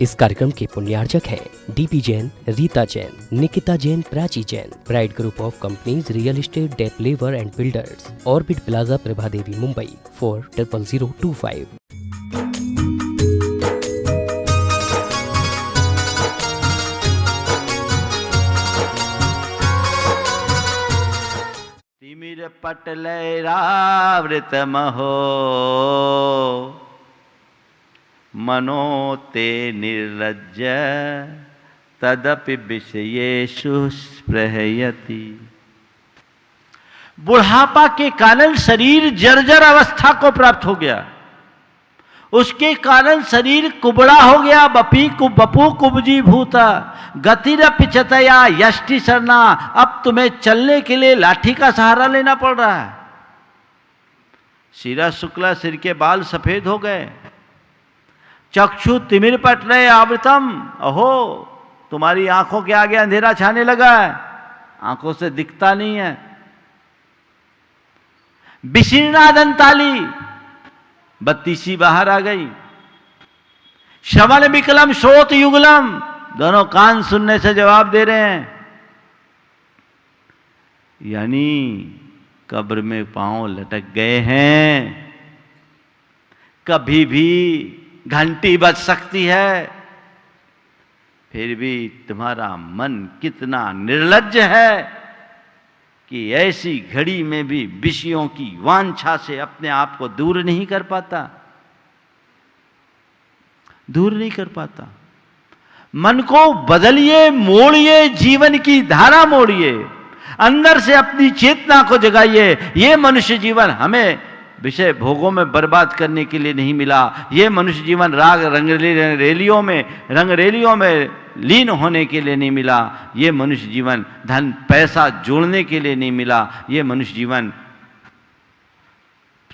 इस कार्यक्रम के पुण्यार्चक हैं DP Jain, Rita Jain, Nikita Jain, Prachi Jain, Pride group of companies, real estate, developer and builders, Orbit Plaza, Prabha Devi, Mumbai 400025। तिमिर पटलैरावृत महो मनो ते निर्लज्ज तदपि विषयेषु स्पृहयति। बुढ़ापा के कारण शरीर जर्जर अवस्था को प्राप्त हो गया, उसके कारण शरीर कुबड़ा हो गया। बपू कुबजी भूता गतिरपि चतया यष्टि शरणा। अब तुम्हें चलने के लिए लाठी का सहारा लेना पड़ रहा है। शिरा शुक्ला, सिर के बाल सफेद हो गए। चक्षु तिमिर पटले आवृतम, अहो तुम्हारी आंखों के आगे अंधेरा छाने लगा है, आंखों से दिखता नहीं है। विशीर्णा दंताली, बत्तीसी बाहर आ गई। श्रवण विकलम श्रोत युगलम, दोनों कान सुनने से जवाब दे रहे हैं। यानी कब्र में पांव लटक गए हैं। कभी भी घंटी बज सकती है, फिर भी तुम्हारा मन कितना निर्लज्ज है कि ऐसी घड़ी में भी विषयों की वांछा से अपने आप को दूर नहीं कर पाता, दूर नहीं कर पाता। मन को बदलिए, मोड़िए, जीवन की धारा मोड़िए, अंदर से अपनी चेतना को जगाइए। ये मनुष्य जीवन हमें विषय भोगों में बर्बाद करने के लिए नहीं मिला। ये मनुष्य जीवन राग रंगरेलियों में लीन होने के लिए नहीं मिला। ये मनुष्य जीवन धन पैसा जोड़ने के लिए नहीं मिला। ये मनुष्य जीवन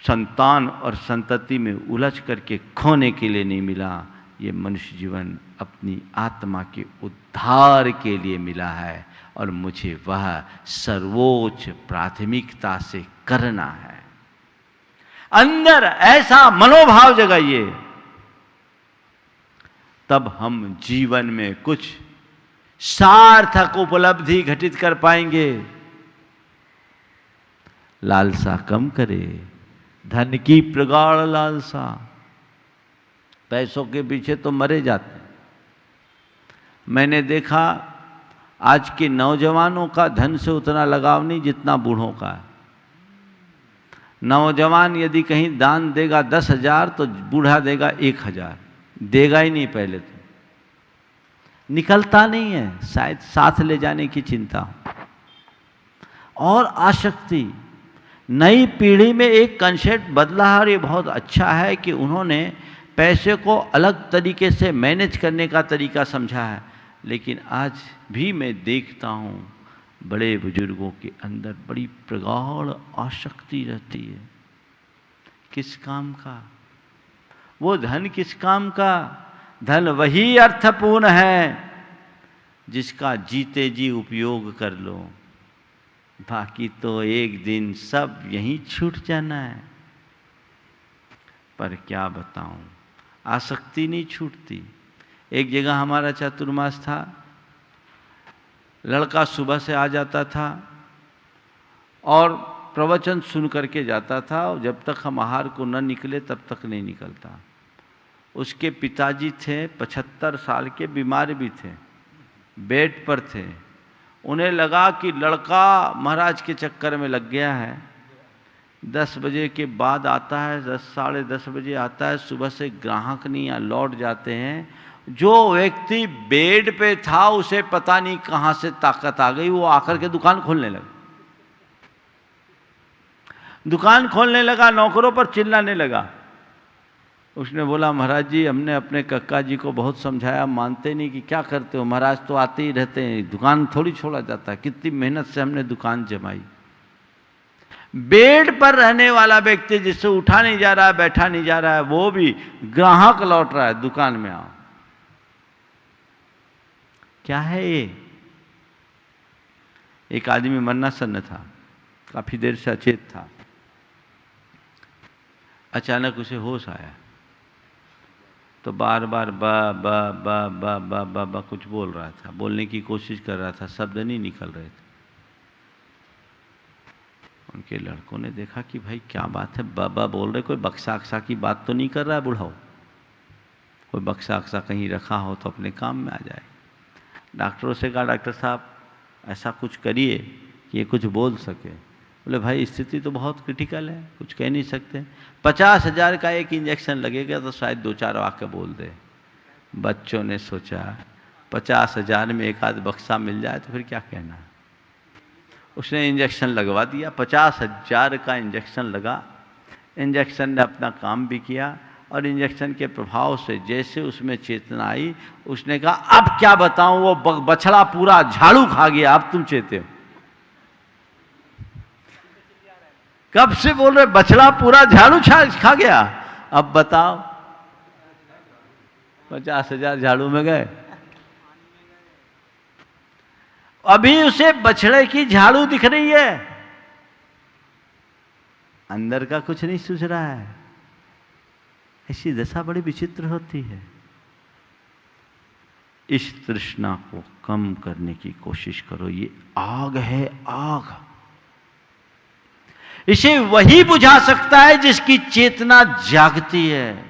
संतान और संतति में उलझ करके खोने के लिए नहीं मिला। ये मनुष्य जीवन अपनी आत्मा के उद्धार के लिए मिला है, और मुझे वह सर्वोच्च प्राथमिकता से करना है। अंदर ऐसा मनोभाव जगाइए, तब हम जीवन में कुछ सार्थक उपलब्धि घटित कर पाएंगे। लालसा कम करे, धन की प्रगाढ़ लालसा। पैसों के पीछे तो मरे जाते हैं। मैंने देखा आज के नौजवानों का धन से उतना लगाव नहीं जितना बूढ़ों का है। नौजवान यदि कहीं दान देगा 10,000 तो बूढ़ा देगा 1,000, देगा ही नहीं। पहले तो निकलता नहीं है, शायद साथ ले जाने की चिंता। और आसक्ति, नई पीढ़ी में एक कंसेप्ट बदला है, और ये बहुत अच्छा है कि उन्होंने पैसे को अलग तरीके से मैनेज करने का तरीका समझा है। लेकिन आज भी मैं देखता हूँ बड़े बुजुर्गों के अंदर बड़ी प्रगाढ़ आसक्ति रहती है। किस काम का वो धन? किस काम का धन? वही अर्थपूर्ण है जिसका जीते जी उपयोग कर लो, बाकी तो एक दिन सब यहीं छूट जाना है। पर क्या बताऊं, आसक्ति नहीं छूटती। एक जगह हमारा चातुर्मास था, लड़का सुबह से आ जाता था और प्रवचन सुन करके जाता था, और जब तक हम आहार को न निकले तब तक नहीं निकलता। उसके पिताजी थे 75 साल के, बीमार भी थे, बेड पर थे। उन्हें लगा कि लड़का महाराज के चक्कर में लग गया है। 10 बजे के बाद आता है, 10 साढ़े 10 बजे आता है। सुबह से ग्राहक नहीं लौट जाते हैं। जो व्यक्ति बेड पे था उसे पता नहीं कहां से ताकत आ गई, वो आकर के दुकान खोलने लगा। दुकान खोलने लगा, नौकरों पर चिल्लाने लगा। उसने बोला, महाराज जी हमने अपने कक्का जी को बहुत समझाया, मानते नहीं। कि क्या करते हो महाराज, तो आते ही रहते हैं, दुकान थोड़ी छोड़ा जाता है। कितनी मेहनत से हमने दुकान जमाई। बेड पर रहने वाला व्यक्ति जिससे उठा नहीं जा रहा है, बैठा नहीं जा रहा है, वो भी ग्राहक लौट रहा है, दुकान में आओ। क्या है ये? एक आदमी मरना-सन्न था, काफी देर से अचेत था। अचानक उसे होश आया। तो बार बार ब ब ब ब ब ब ब कुछ बोल रहा था, बोलने की कोशिश कर रहा था, शब्द नहीं निकल रहे थे। उनके लड़कों ने देखा कि भाई क्या बात है, ब ब बोल रहे, कोई बक्सा अक्सा की बात तो नहीं कर रहा है बुढ़ाओ, कोई बक्सा अक्सा कहीं रखा हो तो अपने काम में आ जाए। डॉक्टरों से कहा, डॉक्टर साहब ऐसा कुछ करिए कि ये कुछ बोल सके। बोले भाई स्थिति तो बहुत क्रिटिकल है, कुछ कह नहीं सकते, 50,000 का एक इंजेक्शन लगेगा तो शायद 2-4 वाक्य बोल दे। बच्चों ने सोचा 50,000 में एक आध बक्सा मिल जाए तो फिर क्या कहना। उसने इंजेक्शन लगवा दिया, 50,000 का इंजेक्शन लगा। इंजेक्शन ने अपना काम भी किया और इंजेक्शन के प्रभाव से जैसे उसमें चेतना आई, उसने कहा अब क्या बताऊं, वो बछड़ा पूरा झाड़ू खा गया, अब तुम चेते हो। कब से बोल रहे बछड़ा पूरा झाड़ू खा गया, अब बताओ। 50,000 झाड़ू में गए। अभी उसे बछड़े की झाड़ू दिख रही है, अंदर का कुछ नहीं सूझ रहा है। ऐसी दशा बड़ी विचित्र होती है। इस तृष्णा को कम करने की कोशिश करो। ये आग है, आग। इसे वही बुझा सकता है जिसकी चेतना जागती है।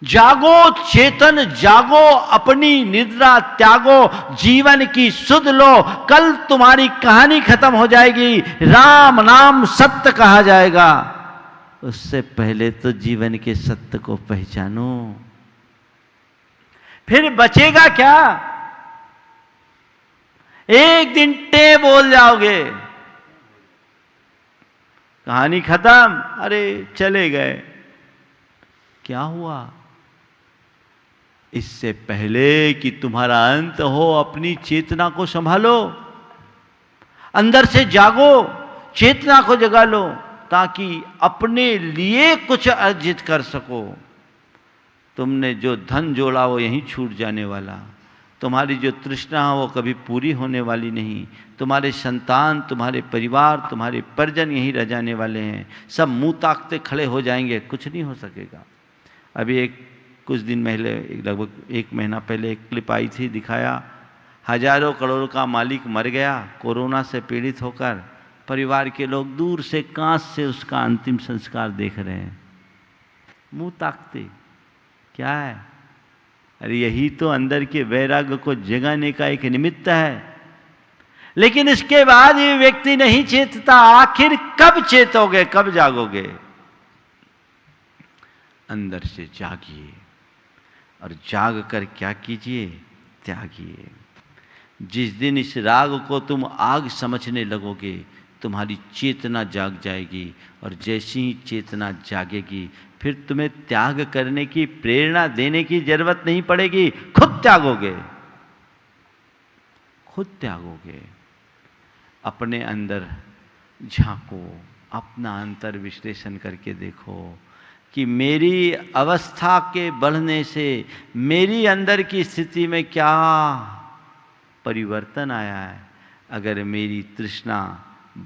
जागो चेतन, जागो, अपनी निद्रा त्यागो, जीवन की सुध लो। कल तुम्हारी कहानी खत्म हो जाएगी, राम नाम सत्य कहा जाएगा। उससे पहले तो जीवन के सत्य को पहचानो, फिर बचेगा क्या। एक दिन टे बोल जाओगे, कहानी खत्म, अरे चले गए, क्या हुआ। इससे पहले कि तुम्हारा अंत हो, अपनी चेतना को संभालो, अंदर से जागो, चेतना को जगा लो, ताकि अपने लिए कुछ अर्जित कर सको। तुमने जो धन जोड़ा वो यहीं छूट जाने वाला, तुम्हारी जो तृष्णा है वो कभी पूरी होने वाली नहीं। तुम्हारे संतान, तुम्हारे परिवार, तुम्हारे परिजन यहीं रह जाने वाले हैं, सब मुंह ताकते खड़े हो जाएंगे, कुछ नहीं हो सकेगा। अभी कुछ दिन पहले, लगभग 1 महीना पहले एक क्लिप आई थी, दिखाया हजारों करोड़ का मालिक मर गया कोरोना से पीड़ित होकर, परिवार के लोग दूर से कांच से उसका अंतिम संस्कार देख रहे हैं, मुंह ताकते। क्या है, अरे यही तो अंदर के वैराग्य को जगाने का एक निमित्त है। लेकिन इसके बाद ये व्यक्ति नहीं चेतता, आखिर कब चेतोगे, कब जागोगे। अंदर से जागिए और जाग कर क्या कीजिए, त्यागिए। जिस दिन इस राग को तुम आग समझने लगोगे, तुम्हारी चेतना जाग जाएगी, और जैसी ही चेतना जागेगी फिर तुम्हें त्याग करने की प्रेरणा देने की जरूरत नहीं पड़ेगी, खुद त्यागोगे, खुद त्यागोगे। अपने अंदर झांको, अपना अंतर विश्लेषण करके देखो कि मेरी अवस्था के बढ़ने से मेरी अंदर की स्थिति में क्या परिवर्तन आया है। अगर मेरी तृष्णा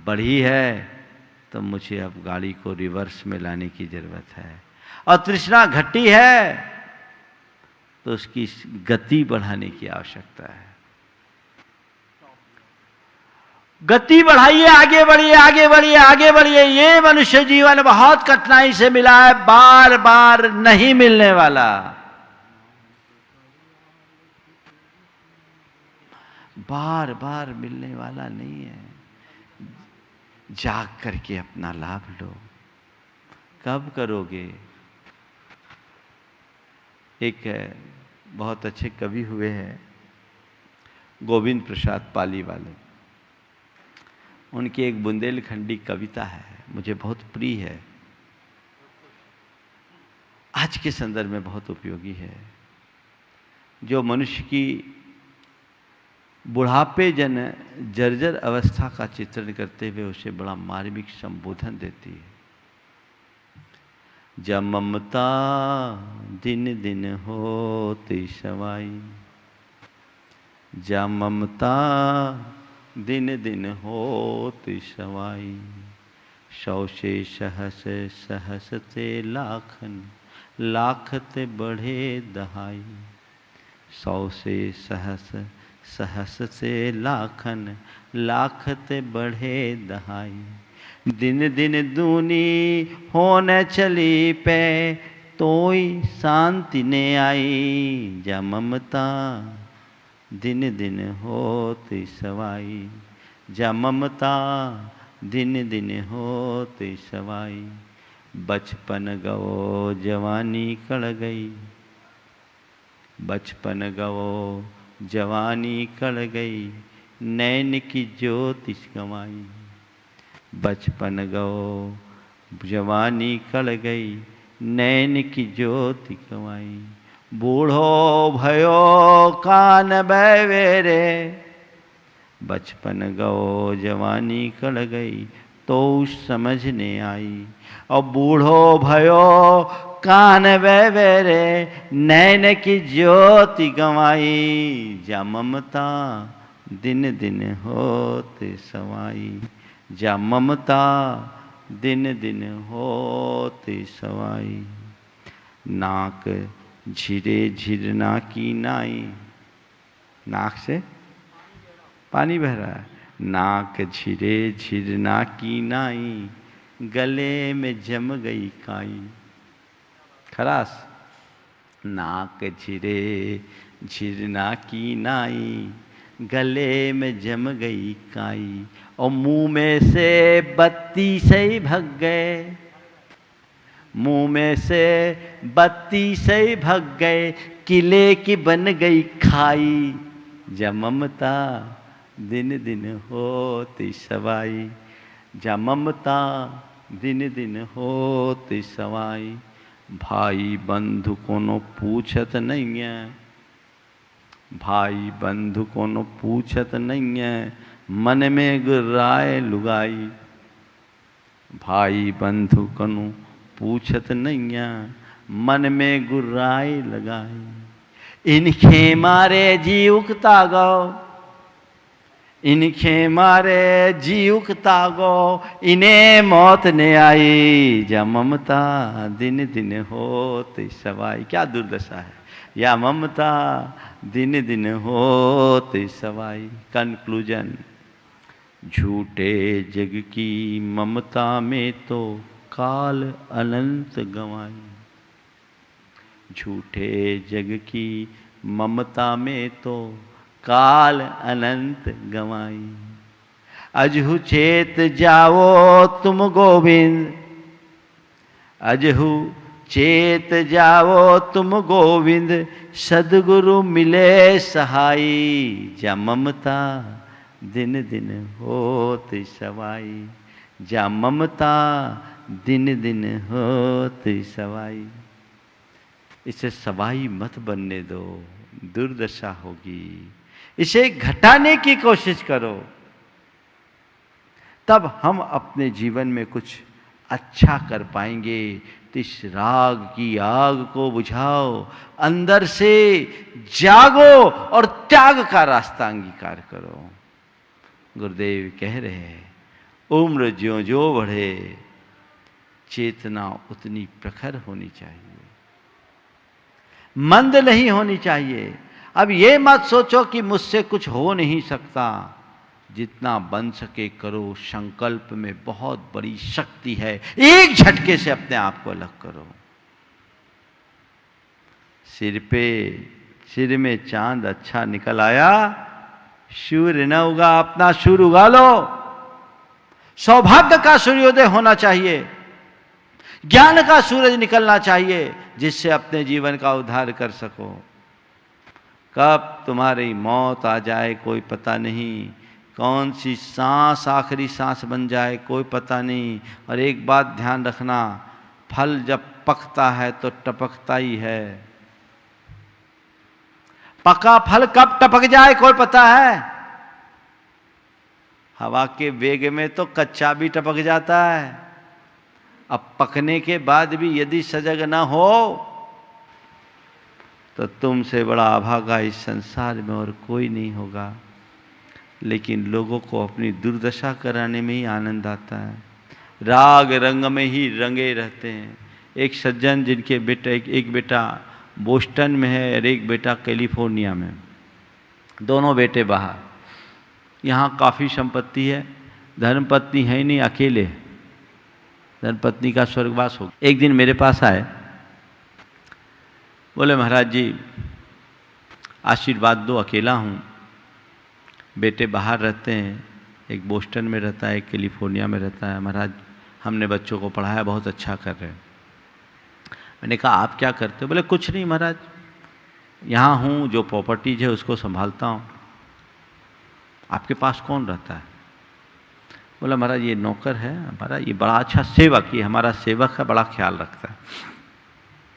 बढ़ी है तो मुझे अब गाड़ी को रिवर्स में लाने की जरूरत है, और तृष्णा घटी है तो उसकी गति बढ़ाने की आवश्यकता है। गति बढ़ाइए, आगे बढ़िए, आगे बढ़िए, आगे बढ़िए। ये मनुष्य जीवन बहुत कठिनाई से मिला है, बार बार नहीं मिलने वाला। बार बार मिलने वाला नहीं है। जाग करके अपना लाभ लो। कब करोगे। एक बहुत अच्छे कवि हुए हैं, गोविंद प्रसाद पाली वाले, उनकी एक बुंदेलखंडी कविता है, मुझे बहुत प्रिय है, आज के संदर्भ में बहुत उपयोगी है, जो मनुष्य की बुढ़ापे जन जर्जर अवस्था का चित्रण करते हुए उसे बड़ा मार्मिक संबोधन देती है। जब ममता दिन दिन होती सवाई, जब ममता दिन दिन होती सवाई, 100 से सहस सहस ते लाखन, लाखत बढ़े दहाई। 100 से सहस, सहस से लाखन, लाखत बढ़े दहाई। दिन दिन दूनी होने चली पे, तोई शांति ने आई। जा ममता दिन दिन होती सवाई। जा ममता दिन दिन होती सवाई। बचपन गवो जवानी कड़ गई, बचपन गवो जवानी कड़ गई। नैन की ज्योति गंवाई। बचपन गवो जवानी कड़ गई, नैन की ज्योति गंवाई। बूढ़ो भयो कान बैवेरे, बचपन गवो जवानी कड़ गई, तो समझने आई। और बूढ़ो भयो कान बैवेरे, नैन की ज्योति गंवाई। जा ममता दिन दिन होते सवाई। जा ममता दिन दिन होते सवाई। नाक झिरे झिरना की नाई, नाक से पानी बह रहा है। नाक झिरे झिरना की नाई, गले में जम गई काई। खलास। नाक झिरे झिरना की नाई, गले में जम गई काई। और मुंह में से बत्ती से ही भग गए, मुंह में से बत्ती से ही भग गए, किले की बन गई खाई। जा ममता दिन दिन होती सवाई। जा ममता दिन दिन होती सवाई। भाई बंधु कोनो पूछत नहीं है, भाई बंधु कोनो पूछत नहीं है, मन में गुर्राए लुगाई। भाई बंधु कोनो पूछत नहीं है, मन में गुर्राए लगाई। इनखे मारे जी उकता गो, इनखे मारे जी उकता गो, इन्हें मौत ने आई। जा ममता दिन दिन होते सवाई। क्या दुर्दशा है। या ममता दिन दिन होते सवाई। कंक्लूजन। झूठे जग की ममता में तो काल अनंत गंवाई। झूठे जग की ममता में तो काल अनंत गंवाई। अजहु चेत जाओ तुम गोविंद, अजहु चेत जाओ तुम गोविंद, सद्गुरु मिले सहाई। जा ममता दिन दिन होती सवाई। जा ममता दिन दिन होती सवाई। इसे सवाई मत बनने दो, दुर्दशा होगी। इसे घटाने की कोशिश करो, तब हम अपने जीवन में कुछ अच्छा कर पाएंगे। तो इस राग की आग को बुझाओ, अंदर से जागो और त्याग का रास्ता अंगीकार करो। गुरुदेव कह रहे हैं, उम्र ज्यों ज्यों बढ़े, चेतना उतनी प्रखर होनी चाहिए, मंद नहीं होनी चाहिए। अब ये मत सोचो कि मुझसे कुछ हो नहीं सकता। जितना बन सके करो। संकल्प में बहुत बड़ी शक्ति है। एक झटके से अपने आप को अलग करो। सिर में चांद अच्छा निकल आया, सूर्य न उगा, अपना सूर्य उगा लो। सौभाग्य का सूर्योदय होना चाहिए, ज्ञान का सूरज निकलना चाहिए, जिससे अपने जीवन का उद्धार कर सको। कब तुम्हारी मौत आ जाए कोई पता नहीं, कौन सी सांस आखिरी सांस बन जाए कोई पता नहीं। और एक बात ध्यान रखना, फल जब पकता है तो टपकता ही है। पका फल कब टपक जाए कोई पता है? हवा के वेग में तो कच्चा भी टपक जाता है। अब पकने के बाद भी यदि सजग ना हो तो तुमसे बड़ा अभागा इस संसार में और कोई नहीं होगा। लेकिन लोगों को अपनी दुर्दशा कराने में ही आनंद आता है। राग रंग में ही रंगे रहते हैं। एक सज्जन जिनके बेटा एक बेटा बोस्टन में है और एक बेटा कैलिफोर्निया में, दोनों बेटे बाहर। यहाँ काफ़ी संपत्ति है, धर्मपत्नी है ही नहीं, अकेले। धर्मपत्नी का स्वर्गवास हो। एक दिन मेरे पास आए, बोले महाराज जी आशीर्वाद दो, अकेला हूँ, बेटे बाहर रहते हैं, एक बोस्टन में रहता है, एक कैलिफोर्निया में रहता है। महाराज हमने बच्चों को पढ़ाया, बहुत अच्छा कर रहे हैं। मैंने कहा आप क्या करते हो? बोले कुछ नहीं महाराज, यहाँ हूँ, जो प्रॉपर्टीज है उसको संभालता हूँ। आपके पास कौन रहता है? बोला महाराज ये नौकर है हमारा, ये बड़ा अच्छा सेवक, ये हमारा सेवक है, बड़ा ख्याल रखता है।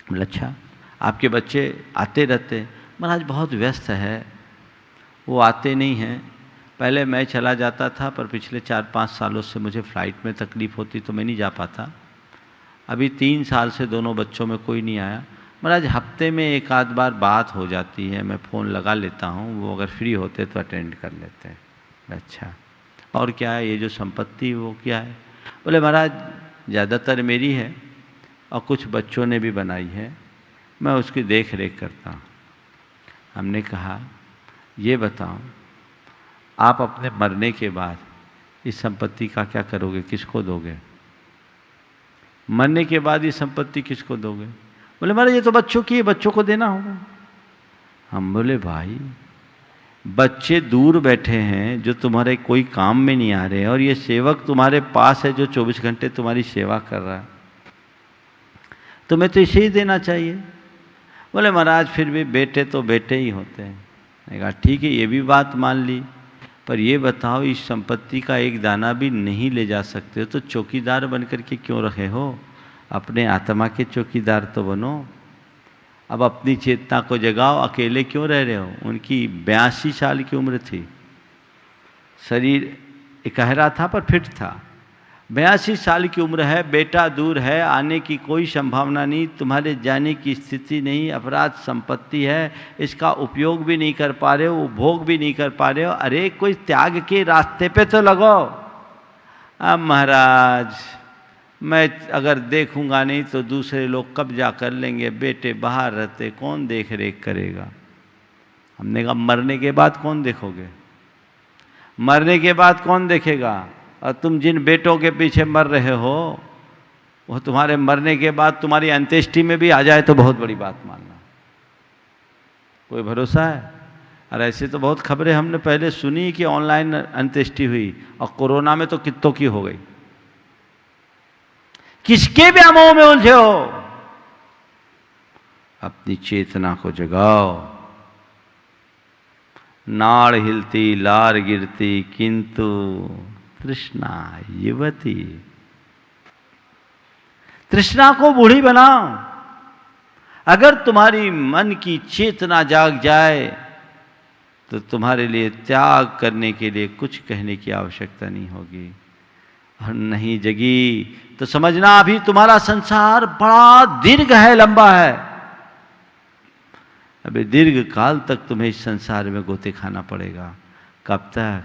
बोला अच्छा, आपके बच्चे आते रहते? महाराज बहुत व्यस्त है, वो आते नहीं हैं। पहले मैं चला जाता था, पर पिछले 4-5 सालों से मुझे फ़्लाइट में तकलीफ़ होती तो मैं नहीं जा पाता। अभी 3 साल से दोनों बच्चों में कोई नहीं आया। महाराज हफ्ते में एक आध बार बात हो जाती है, मैं फ़ोन लगा लेता हूँ, वो अगर फ्री होते तो अटेंड कर लेते हैं। अच्छा और क्या है, ये जो संपत्ति वो क्या है? बोले महाराज ज़्यादातर मेरी है और कुछ बच्चों ने भी बनाई है, मैं उसकी देख रेख करता हूँ। हमने कहा ये बताओ आप अपने मरने के बाद इस संपत्ति का क्या करोगे, किसको दोगे? मरने के बाद ये संपत्ति किसको दोगे? बोले महाराज ये तो बच्चों की है, बच्चों को देना होगा। हम बोले भाई बच्चे दूर बैठे हैं जो तुम्हारे कोई काम में नहीं आ रहे हैं, और ये सेवक तुम्हारे पास है जो 24 घंटे तुम्हारी सेवा कर रहा है, तुम्हें तो इसे ही देना चाहिए। बोले महाराज फिर भी बेटे तो बेटे ही होते हैं। मैंने कहा ठीक है, ये भी बात मान ली, पर ये बताओ इस संपत्ति का एक दाना भी नहीं ले जा सकते हो तो चौकीदार बन करके क्यों रखे हो? अपने आत्मा के चौकीदार तो बनो। अब अपनी चेतना को जगाओ, अकेले क्यों रह रहे हो? उनकी 82 साल की उम्र थी, शरीर इकहरा था पर फिट था। 82 साल की उम्र है, बेटा दूर है, आने की कोई संभावना नहीं, तुम्हारे जाने की स्थिति नहीं, अपराध संपत्ति है, इसका उपयोग भी नहीं कर पा रहे हो, उपभोग भी नहीं कर पा रहे हो। अरे कोई त्याग के रास्ते पे तो लगो। अब महाराज मैं अगर देखूंगा नहीं तो दूसरे लोग कब्जा कर लेंगे, बेटे बाहर रहते कौन देख रेख करेगा? हमने कहा मरने के बाद कौन देखोगे? मरने के बाद कौन देखेगा? और तुम जिन बेटों के पीछे मर रहे हो वो तुम्हारे मरने के बाद तुम्हारी अंत्येष्टि में भी आ जाए तो बहुत बड़ी बात मानना। कोई भरोसा है? और ऐसे तो बहुत खबरें हमने पहले सुनी कि ऑनलाइन अंत्येष्टि हुई, और कोरोना में तो कितनों की हो गई। किसके व्यामोह में उलझे हो? अपनी चेतना को जगाओ। नाड़ हिलती लार गिरती किंतु तृष्णा युवती। तृष्णा को बूढ़ी बनाओ। अगर तुम्हारी मन की चेतना जाग जाए तो तुम्हारे लिए त्याग करने के लिए कुछ कहने की आवश्यकता नहीं होगी। और नहीं जगी तो समझना अभी तुम्हारा संसार बड़ा दीर्घ है, लंबा है। अभी दीर्घ काल तक तुम्हें इस संसार में गोते खाना पड़ेगा। कब तक?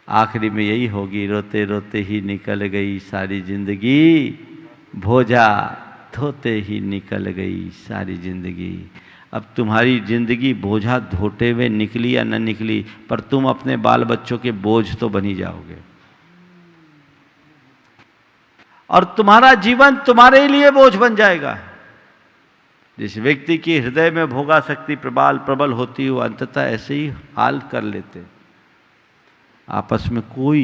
आखिरी में यही होगी, रोते रोते ही निकल गई सारी जिंदगी, भोजा धोते ही निकल गई सारी जिंदगी। अब तुम्हारी जिंदगी बोझा धोते हुए निकली या न निकली, पर तुम अपने बाल बच्चों के बोझ तो बनी जाओगे, और तुम्हारा जीवन तुम्हारे लिए बोझ बन जाएगा। जिस व्यक्ति की हृदय में भोगा शक्ति प्रबल होती है वो अंततः ऐसे ही हाल कर लेते। आपस में कोई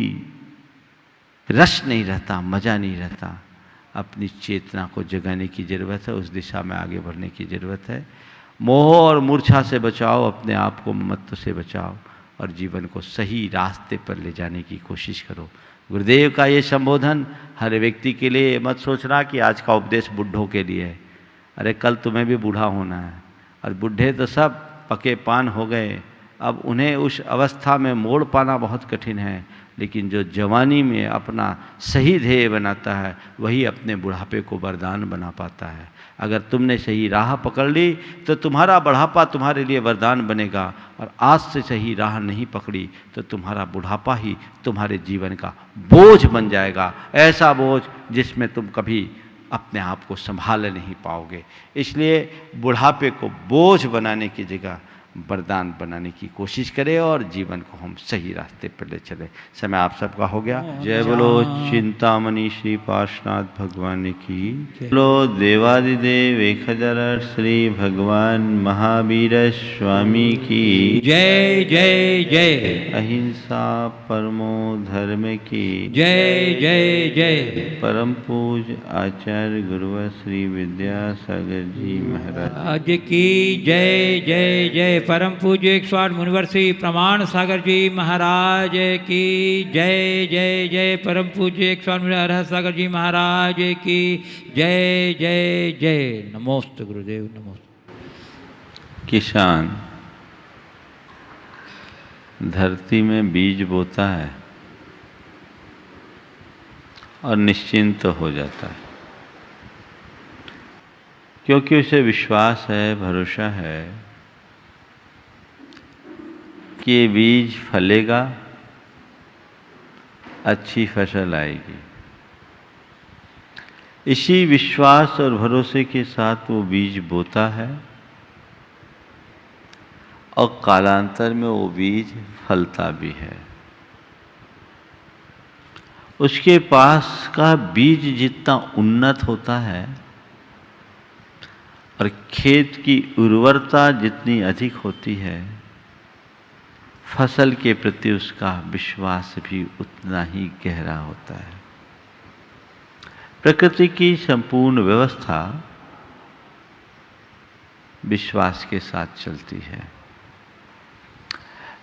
रस नहीं रहता, मजा नहीं रहता। अपनी चेतना को जगाने की जरूरत है, उस दिशा में आगे बढ़ने की जरूरत है। मोह और मूर्छा से बचाओ, अपने आप को मत्त से बचाओ, और जीवन को सही रास्ते पर ले जाने की कोशिश करो। गुरुदेव का ये संबोधन हर व्यक्ति के लिए, मत सोचना कि आज का उपदेश बुढ़ों के लिए है। अरे कल तुम्हें भी बूढ़ा होना है, और बूढ़े तो सब पके पान हो गए, अब उन्हें उस अवस्था में मोड़ पाना बहुत कठिन है। लेकिन जो जवानी में अपना सही ध्येय बनाता है वही अपने बुढ़ापे को वरदान बना पाता है। अगर तुमने सही राह पकड़ ली तो तुम्हारा बुढ़ापा तुम्हारे लिए वरदान बनेगा, और आज से सही राह नहीं पकड़ी तो तुम्हारा बुढ़ापा ही तुम्हारे जीवन का बोझ बन जाएगा। ऐसा बोझ जिसमें तुम कभी अपने आप को संभाल नहीं पाओगे। इसलिए बुढ़ापे को बोझ बनाने की जगह वरदान बनाने की कोशिश करें और जीवन को हम सही रास्ते पर ले चले। समय आप सबका हो गया। जय बोलो चिंतामणि श्री पार्श्वनाथ भगवान की, बोलो देवादिदेव 1008 श्री भगवान महावीर स्वामी की जय जय जय। अहिंसा परमो धर्म की जय जय जय। परम पूज्य आचार्य गुरुवर श्री विद्यासागर जी महाराज आज की जय जय जय। परम पूज्य 108 मुनिवर श्री प्रमाण सागर जी महाराज की जय जय जय। परम पूज्य 108 मुनिवर सागर जी महाराज की जय जय जय। नमोस्तु गुरुदेव नमोस्तु। किसान धरती में बीज बोता है और निश्चिंत हो जाता है, क्योंकि उसे विश्वास है, भरोसा है कि ये बीज फलेगा, अच्छी फसल आएगी। इसी विश्वास और भरोसे के साथ वो बीज बोता है और कालांतर में वो बीज फलता भी है। उसके पास का बीज जितना उन्नत होता है और खेत की उर्वरता जितनी अधिक होती है, फसल के प्रति उसका विश्वास भी उतना ही गहरा होता है। प्रकृति की संपूर्ण व्यवस्था विश्वास के साथ चलती है।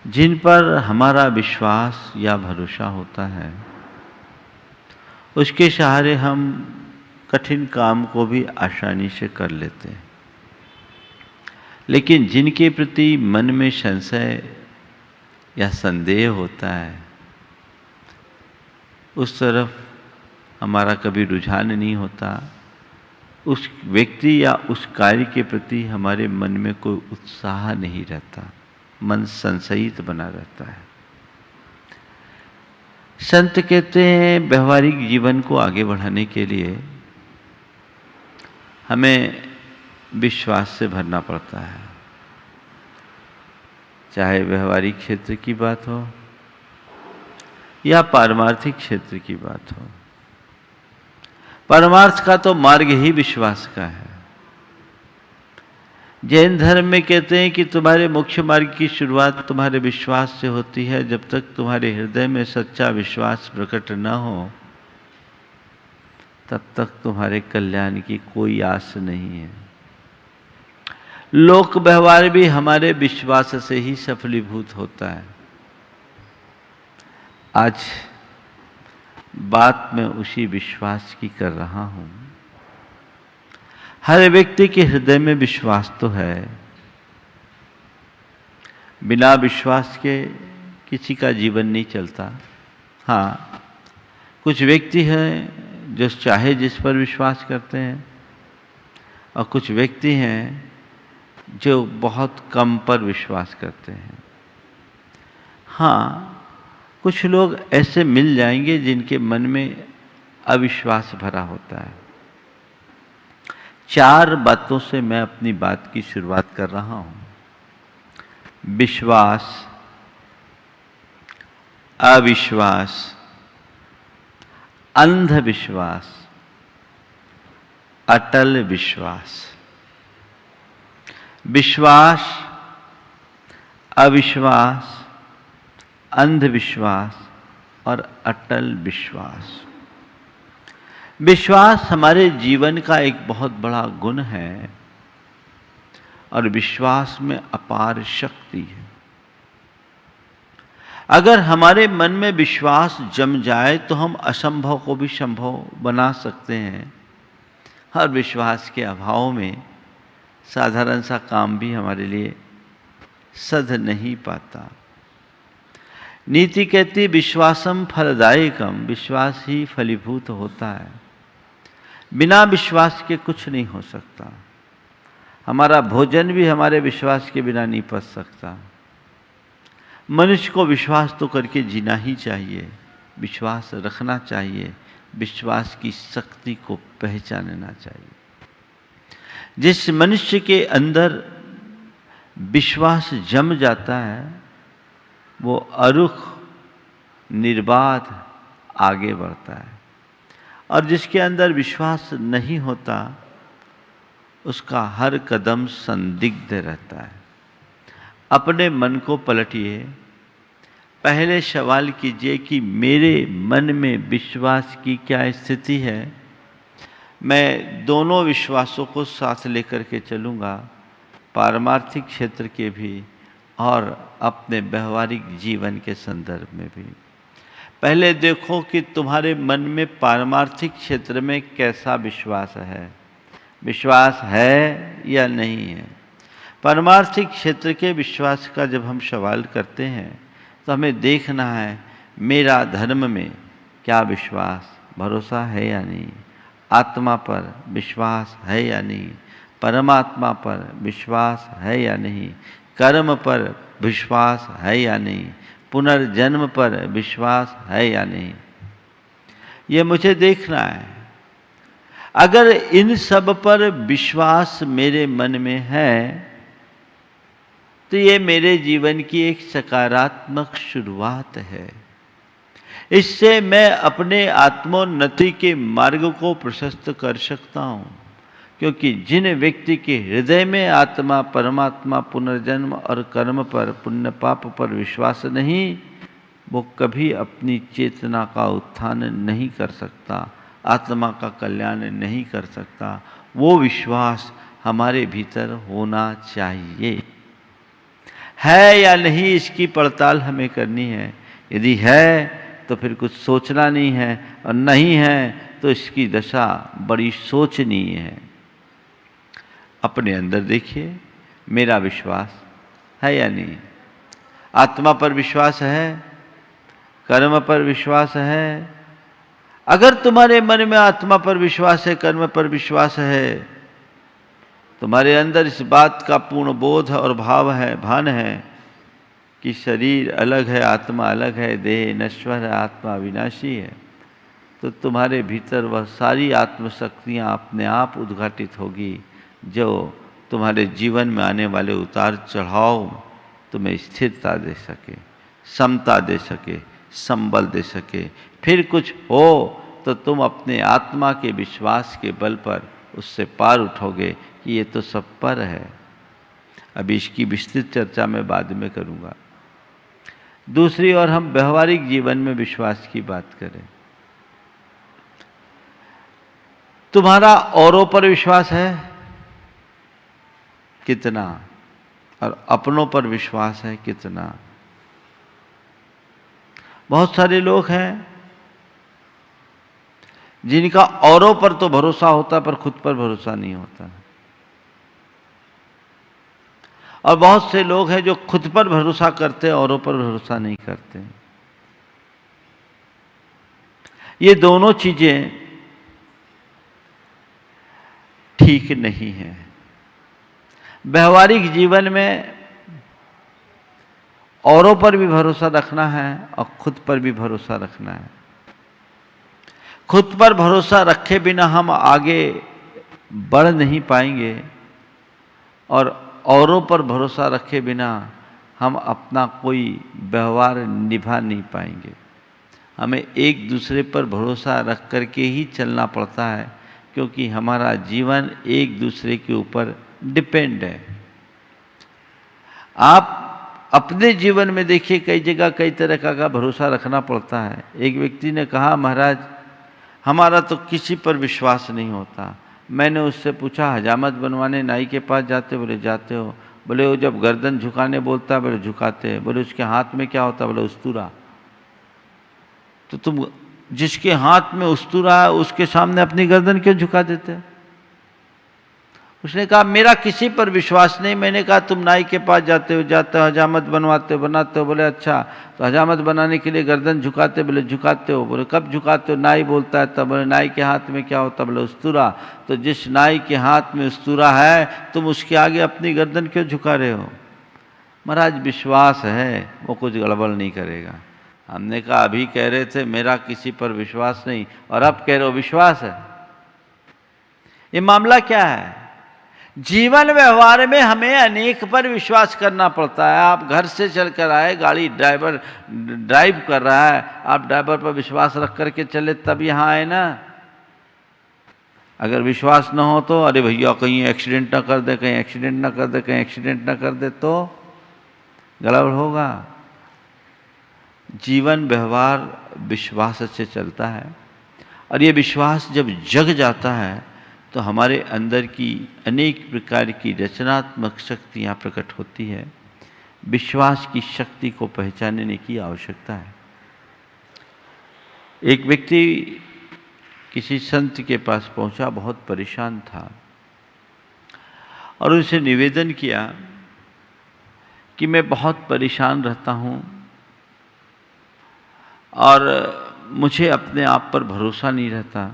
जिन पर हमारा विश्वास या भरोसा होता है, उसके सहारे हम कठिन काम को भी आसानी से कर लेते हैं। लेकिन जिनके प्रति मन में संशय या संदेह होता है, उस तरफ हमारा कभी रुझान नहीं होता। उस व्यक्ति या उस कार्य के प्रति हमारे मन में कोई उत्साह नहीं रहता, मन संशयित बना रहता है। संत कहते हैं व्यवहारिक जीवन को आगे बढ़ाने के लिए हमें विश्वास से भरना पड़ता है। चाहे व्यवहारिक क्षेत्र की बात हो या पारमार्थिक क्षेत्र की बात हो। परमार्थ का तो मार्ग ही विश्वास का है। जैन धर्म में कहते हैं कि तुम्हारे मोक्ष मार्ग की शुरुआत तुम्हारे विश्वास से होती है। जब तक तुम्हारे हृदय में सच्चा विश्वास प्रकट न हो, तब तक तुम्हारे कल्याण की कोई आस नहीं है। लोक व्यवहार भी हमारे विश्वास से ही सफलीभूत होता है। आज बात मैं उसी विश्वास की कर रहा हूं। हर व्यक्ति के हृदय में विश्वास तो है। बिना विश्वास के किसी का जीवन नहीं चलता। हाँ, कुछ व्यक्ति हैं जो चाहे जिस पर विश्वास करते हैं, और कुछ व्यक्ति हैं जो बहुत कम पर विश्वास करते हैं। हाँ, कुछ लोग ऐसे मिल जाएंगे जिनके मन में अविश्वास भरा होता है। 4 बातों से मैं अपनी बात की शुरुआत कर रहा हूं। विश्वास, अविश्वास, अंधविश्वास, अटल विश्वास। विश्वास, अविश्वास, अंधविश्वास और अटल विश्वास। विश्वास हमारे जीवन का एक बहुत बड़ा गुण है और विश्वास में अपार शक्ति है। अगर हमारे मन में विश्वास जम जाए तो हम असंभव को भी संभव बना सकते हैं। और विश्वास के अभाव में साधारण सा काम भी हमारे लिए सध नहीं पाता। नीति कहती विश्वासम फलदायकम, विश्वास ही फलीभूत होता है। बिना विश्वास के कुछ नहीं हो सकता। हमारा भोजन भी हमारे विश्वास के बिना नहीं पच सकता। मनुष्य को विश्वास तो करके जीना ही चाहिए, विश्वास रखना चाहिए, विश्वास की शक्ति को पहचानना चाहिए। जिस मनुष्य के अंदर विश्वास जम जाता है वो अरुख निर्बाध आगे बढ़ता है, और जिसके अंदर विश्वास नहीं होता उसका हर कदम संदिग्ध रहता है। अपने मन को पलटिए, पहले सवाल कीजिए कि मेरे मन में विश्वास की क्या स्थिति है। मैं दोनों विश्वासों को साथ लेकर के चलूँगा, पारमार्थिक क्षेत्र के भी और अपने व्यवहारिक जीवन के संदर्भ में भी। पहले देखो कि तुम्हारे मन में पारमार्थिक क्षेत्र में कैसा विश्वास है, विश्वास है या नहीं है। पारमार्थिक क्षेत्र के विश्वास का जब हम सवाल करते हैं तो हमें देखना है मेरा धर्म में क्या विश्वास, भरोसा है या नहीं, आत्मा पर विश्वास है या नहीं, परमात्मा पर विश्वास है या नहीं, कर्म पर विश्वास है या नहीं, पुनर्जन्म पर विश्वास है या नहीं, ये मुझे देखना है। अगर इन सब पर विश्वास मेरे मन में है तो ये मेरे जीवन की एक सकारात्मक शुरुआत है। इससे मैं अपने आत्मोन्नति के मार्ग को प्रशस्त कर सकता हूँ, क्योंकि जिन व्यक्ति के हृदय में आत्मा, परमात्मा, पुनर्जन्म और कर्म पर, पुण्य पाप पर विश्वास नहीं, वो कभी अपनी चेतना का उत्थान नहीं कर सकता, आत्मा का कल्याण नहीं कर सकता। वो विश्वास हमारे भीतर होना चाहिए। है या नहीं इसकी पड़ताल हमें करनी है। यदि है तो फिर कुछ सोचना नहीं है, और नहीं है तो इसकी दशा बड़ी सोचनीय है। अपने अंदर देखिए, मेरा विश्वास है या नहीं, आत्मा पर विश्वास है, कर्म पर विश्वास है। अगर तुम्हारे मन में आत्मा पर विश्वास है, कर्म पर विश्वास है, तुम्हारे अंदर इस बात का पूर्ण बोध और भान है कि शरीर अलग है, आत्मा अलग है, देह नश्वर है, आत्मा विनाशी है, तो तुम्हारे भीतर वह सारी आत्मशक्तियाँ अपने आप उद्घाटित होगी जो तुम्हारे जीवन में आने वाले उतार चढ़ाव तुम्हें स्थिरता दे सके, समता दे सके, संबल दे सके। फिर कुछ हो तो तुम अपने आत्मा के विश्वास के बल पर उससे पार उठोगे कि ये तो सब पर है। अभी इसकी विस्तृत चर्चा मैं बाद में करूँगा। दूसरी ओर हम व्यवहारिक जीवन में विश्वास की बात करें। तुम्हारा औरों पर विश्वास है कितना, और अपनों पर विश्वास है कितना। बहुत सारे लोग हैं जिनका औरों पर तो भरोसा होता पर खुद पर भरोसा नहीं होता, और बहुत से लोग हैं जो खुद पर भरोसा करते औरों पर भरोसा नहीं करते। ये दोनों चीजें ठीक नहीं हैं। व्यवहारिक जीवन में औरों पर भी भरोसा रखना है और खुद पर भी भरोसा रखना है। खुद पर भरोसा रखे बिना हम आगे बढ़ नहीं पाएंगे, और औरों पर भरोसा रखे बिना हम अपना कोई व्यवहार निभा नहीं पाएंगे। हमें एक दूसरे पर भरोसा रख करके ही चलना पड़ता है, क्योंकि हमारा जीवन एक दूसरे के ऊपर डिपेंड है। आप अपने जीवन में देखिए, कई जगह कई तरह का भरोसा रखना पड़ता है। एक व्यक्ति ने कहा, महाराज हमारा तो किसी पर विश्वास नहीं होता। मैंने उससे पूछा, हजामत बनवाने नाई के पास जाते? बोले जाते हो। बोले वो जब गर्दन झुकाने बोलता है, बोले झुकाते हैं। बोले उसके हाथ में क्या होता? बोले उस्तूरा। तो तुम जिसके हाथ में उस्तूरा है उसके सामने अपनी गर्दन क्यों झुका देते हो? उसने कहा, मेरा किसी पर विश्वास नहीं। मैंने कहा, तुम नाई के पास जाते हो, हजामत बनवाते हो, बनाते हो। बोले अच्छा, तो हजामत बनाने के लिए गर्दन झुकाते? बोले झुकाते हो। बोले कब झुकाते हो? नाई बोलता है तब। बोले नाई के हाथ में क्या होता? बोले उस्तूरा। तो जिस नाई के हाथ में उस्तूरा है, तुम उसके आगे अपनी गर्दन क्यों झुका रहे हो? महाराज विश्वास है, वो कुछ गड़बड़ नहीं करेगा। हमने कहा अभी कह रहे थे मेरा किसी पर विश्वास नहीं, और अब कह रहे हो विश्वास है। ये मामला क्या है? जीवन व्यवहार में हमें अनेक पर विश्वास करना पड़ता है। आप घर से चलकर आए, गाड़ी ड्राइवर ड्राइव कर रहा है, आप ड्राइवर पर विश्वास रख करके चले तब यहाँ आए ना। अगर विश्वास न हो तो अरे भैया कहीं एक्सीडेंट ना कर दे, कहीं एक्सीडेंट ना कर दे, कहीं एक्सीडेंट ना कर दे, तो गड़बड़ होगा। जीवन व्यवहार विश्वास से चलता है, और ये विश्वास जब जग जाता है तो हमारे अंदर की अनेक प्रकार की रचनात्मक शक्तियाँ प्रकट होती है। विश्वास की शक्ति को पहचानने की आवश्यकता है। एक व्यक्ति किसी संत के पास पहुंचा, बहुत परेशान था, और उनसे निवेदन किया कि मैं बहुत परेशान रहता हूं और मुझे अपने आप पर भरोसा नहीं रहता।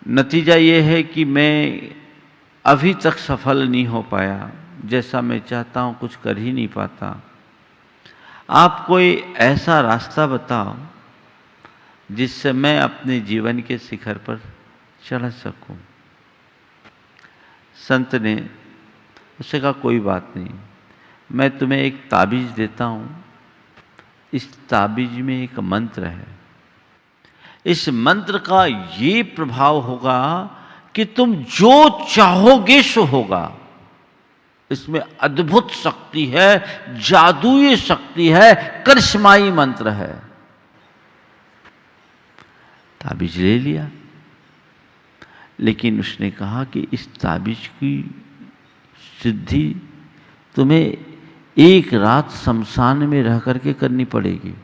नतीजा ये है कि मैं अभी तक सफल नहीं हो पाया, जैसा मैं चाहता हूं कुछ कर ही नहीं पाता। आप कोई ऐसा रास्ता बताओ जिससे मैं अपने जीवन के शिखर पर चढ़ सकूं। संत ने उससे कहा कोई बात नहीं, मैं तुम्हें एक ताबीज़ देता हूं। इस ताबीज़ में एक मंत्र है। इस मंत्र का ये प्रभाव होगा कि तुम जो चाहोगे सो होगा। इसमें अद्भुत शक्ति है, जादुई शक्ति है, करिश्माई मंत्र है। ताबीज ले लिया, लेकिन उसने कहा कि इस ताबीज की सिद्धि तुम्हें एक रात शमशान में रह करके करनी पड़ेगी।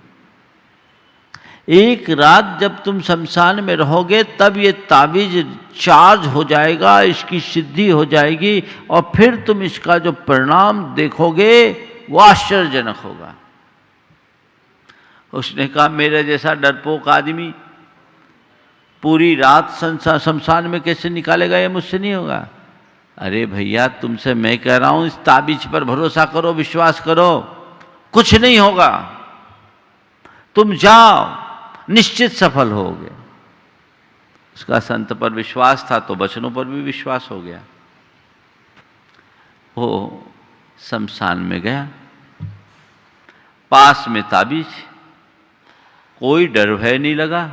एक रात जब तुम शमशान में रहोगे तब ये ताबीज चार्ज हो जाएगा, इसकी सिद्धि हो जाएगी, और फिर तुम इसका जो परिणाम देखोगे वो आश्चर्यजनक होगा। उसने कहा मेरे जैसा डरपोक आदमी पूरी रात शमशान में कैसे निकालेगा, ये मुझसे नहीं होगा। अरे भैया तुमसे मैं कह रहा हूं इस ताबीज पर भरोसा करो, विश्वास करो, कुछ नहीं होगा, तुम जाओ, निश्चित सफल होगे। उसका संत पर विश्वास था तो वचनों पर भी विश्वास हो गया। वो शमशान में गया, पास में ताबीज, कोई डर भय नहीं लगा।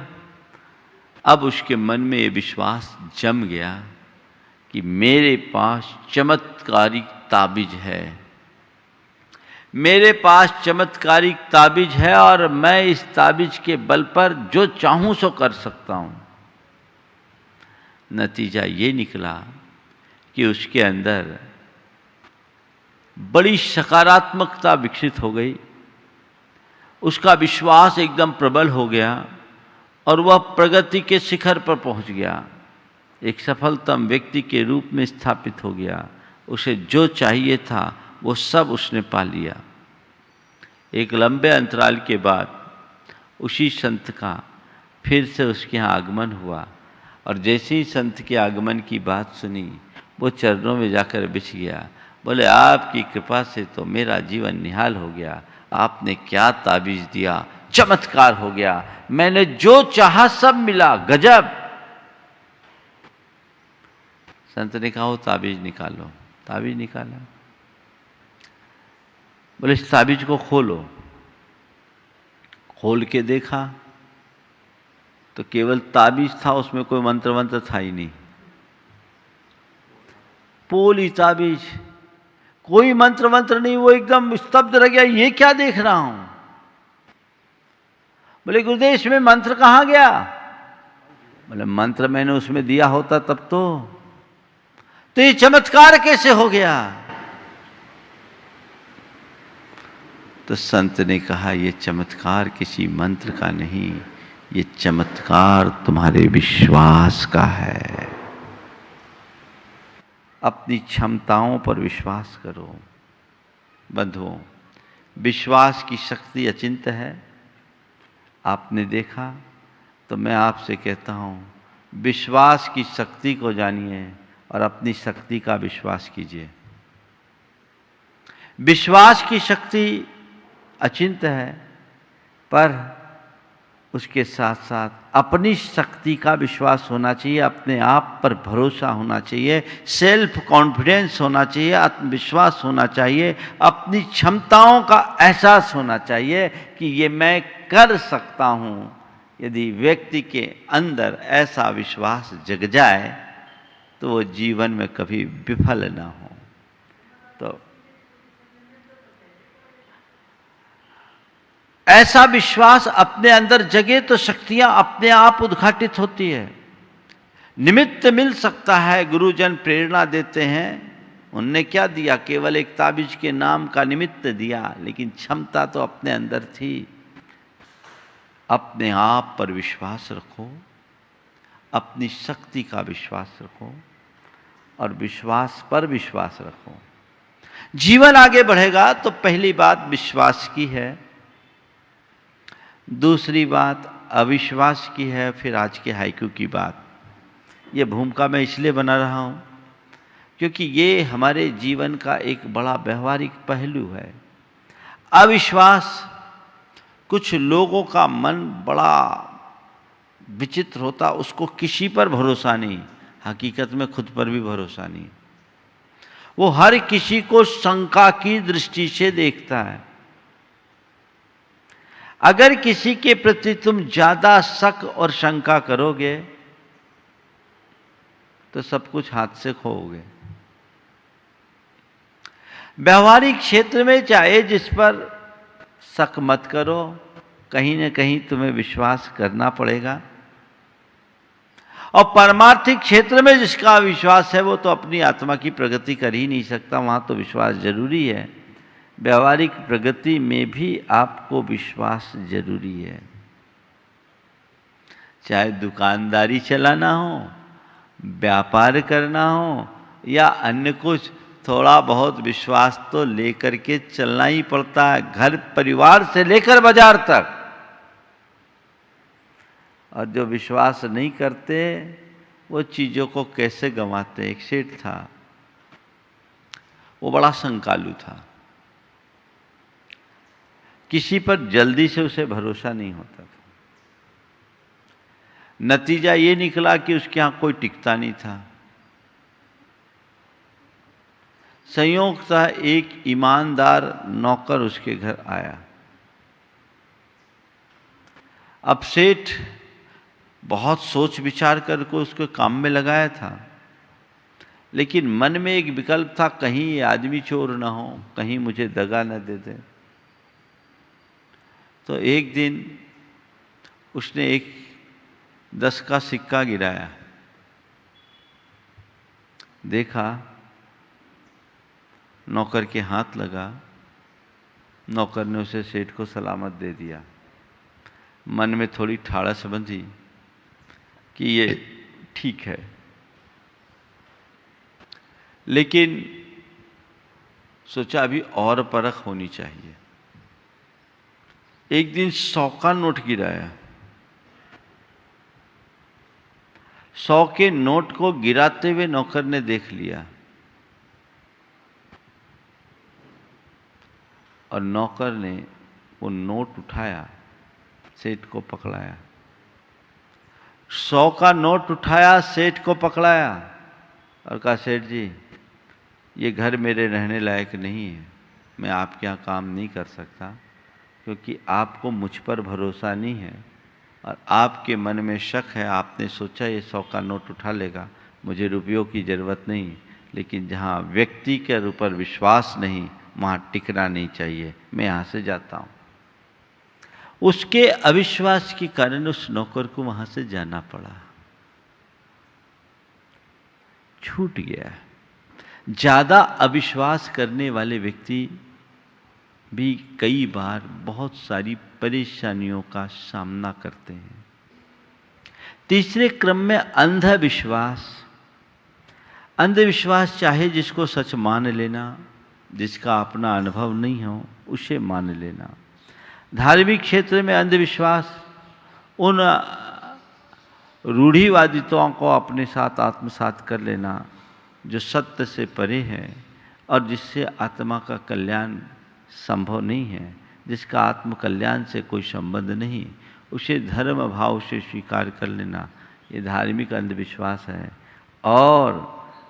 अब उसके मन में ये विश्वास जम गया कि मेरे पास चमत्कारिक ताबीज है, मेरे पास चमत्कारिक ताबीज है, और मैं इस ताबीज के बल पर जो चाहूं सो कर सकता हूं। नतीजा ये निकला कि उसके अंदर बड़ी सकारात्मकता विकसित हो गई, उसका विश्वास एकदम प्रबल हो गया, और वह प्रगति के शिखर पर पहुंच गया, एक सफलतम व्यक्ति के रूप में स्थापित हो गया। उसे जो चाहिए था वो सब उसने पा लिया। एक लंबे अंतराल के बाद उसी संत का फिर से उसके यहाँ आगमन हुआ, और जैसे ही संत के आगमन की बात सुनी वो चरणों में जाकर बिछ गया। बोले आपकी कृपा से तो मेरा जीवन निहाल हो गया, आपने क्या ताबीज दिया, चमत्कार हो गया, मैंने जो चाहा सब मिला, गजब। संत ने कहा वो ताबीज निकालो। ताबीज निकाला। बोले इस ताबीज को खोलो। खोल के देखा तो केवल ताबीज था, उसमें कोई मंत्र मंत्र था ही नहीं। पोली ताबीज, कोई मंत्र मंत्र नहीं। वो एकदम स्तब्ध रह गया, ये क्या देख रहा हूं। बोले गुरुदेव इसमें मंत्र कहाँ गया। बोले मंत्र मैंने उसमें दिया होता तब तो ये चमत्कार कैसे हो गया। तो संत ने कहा ये चमत्कार किसी मंत्र का नहीं, ये चमत्कार तुम्हारे विश्वास का है। अपनी क्षमताओं पर विश्वास करो। बंधुओं, विश्वास की शक्ति अचिंत्य है। आपने देखा तो मैं आपसे कहता हूँ विश्वास की शक्ति को जानिए और अपनी शक्ति का विश्वास कीजिए। विश्वास की शक्ति अचिंत्य है, पर उसके साथ साथ अपनी शक्ति का विश्वास होना चाहिए, अपने आप पर भरोसा होना चाहिए, सेल्फ कॉन्फिडेंस होना चाहिए, आत्मविश्वास होना चाहिए, अपनी क्षमताओं का एहसास होना चाहिए कि ये मैं कर सकता हूँ। यदि व्यक्ति के अंदर ऐसा विश्वास जग जाए तो वो जीवन में कभी विफल ना हो। तो ऐसा विश्वास अपने अंदर जगे तो शक्तियां अपने आप उद्घाटित होती है। निमित्त मिल सकता है, गुरुजन प्रेरणा देते हैं। उनने क्या दिया? केवल एक ताबीज के नाम का निमित्त दिया, लेकिन क्षमता तो अपने अंदर थी। अपने आप पर विश्वास रखो, अपनी शक्ति का विश्वास रखो और विश्वास पर विश्वास रखो। जीवन आगे बढ़ेगा तो पहली बात विश्वास की है, दूसरी बात अविश्वास की है, फिर आज के हाइकू की बात। ये भूमिका मैं इसलिए बना रहा हूँ क्योंकि ये हमारे जीवन का एक बड़ा व्यवहारिक पहलू है। अविश्वास, कुछ लोगों का मन बड़ा विचित्र होता, उसको किसी पर भरोसा नहीं, हकीकत में खुद पर भी भरोसा नहीं। वो हर किसी को शंका की दृष्टि से देखता है। अगर किसी के प्रति तुम ज्यादा शक और शंका करोगे तो सब कुछ हाथ से खोओगे। व्यवहारिक क्षेत्र में चाहे जिस पर शक मत करो, कहीं न कहीं तुम्हें विश्वास करना पड़ेगा। और परमार्थिक क्षेत्र में जिसका विश्वास है वो तो अपनी आत्मा की प्रगति कर ही नहीं सकता, वहां तो विश्वास जरूरी है। व्यवहारिक प्रगति में भी आपको विश्वास जरूरी है। चाहे दुकानदारी चलाना हो, व्यापार करना हो या अन्य कुछ, थोड़ा बहुत विश्वास तो लेकर के चलना ही पड़ता है, घर परिवार से लेकर बाजार तक। और जो विश्वास नहीं करते वो चीजों को कैसे गंवाते। एक सेठ था, वो बड़ा शंकालु था, किसी पर जल्दी से उसे भरोसा नहीं होता था। नतीजा ये निकला कि उसके यहां कोई टिकता नहीं था। संयोगतः एक ईमानदार नौकर उसके घर आया। अब सेठ बहुत सोच विचार करके उसको काम में लगाया था, लेकिन मन में एक विकल्प था, कहीं ये आदमी चोर ना हो, कहीं मुझे दगा न दे दे। तो एक दिन उसने एक 10 का सिक्का गिराया, देखा, नौकर के हाथ लगा। नौकर ने उसे सेठ को सलामत दे दिया। मन में थोड़ी ठाड़स बंधी कि ये ठीक है, लेकिन सोचा अभी और परख होनी चाहिए। एक दिन 100 का नोट गिराया। 100 के नोट को गिराते हुए नौकर ने देख लिया और नौकर ने वो नोट उठाया, सेठ को पकड़ाया। 100 का नोट उठाया, सेठ को पकड़ाया और कहा, सेठ जी ये घर मेरे रहने लायक नहीं है, मैं आपके यहाँ काम नहीं कर सकता क्योंकि आपको मुझ पर भरोसा नहीं है और आपके मन में शक है। आपने सोचा ये 100 का नोट उठा लेगा, मुझे रुपयों की ज़रूरत नहीं, लेकिन जहाँ व्यक्ति के ऊपर विश्वास नहीं वहाँ टिकना नहीं चाहिए, मैं यहाँ से जाता हूँ। उसके अविश्वास के कारण उस नौकर को वहाँ से जाना पड़ा, छूट गया। ज़्यादा अविश्वास करने वाले व्यक्ति भी कई बार बहुत सारी परेशानियों का सामना करते हैं। तीसरे क्रम में अंधविश्वास। अंधविश्वास चाहे जिसको सच मान लेना, जिसका अपना अनुभव नहीं हो उसे मान लेना। धार्मिक क्षेत्र में अंधविश्वास उन रूढ़िवादिताओं को अपने साथ आत्मसात कर लेना जो सत्य से परे है और जिससे आत्मा का कल्याण संभव नहीं है। जिसका आत्म कल्याण से कोई संबंध नहीं, उसे धर्म भाव से स्वीकार कर लेना, ये धार्मिक अंधविश्वास है। और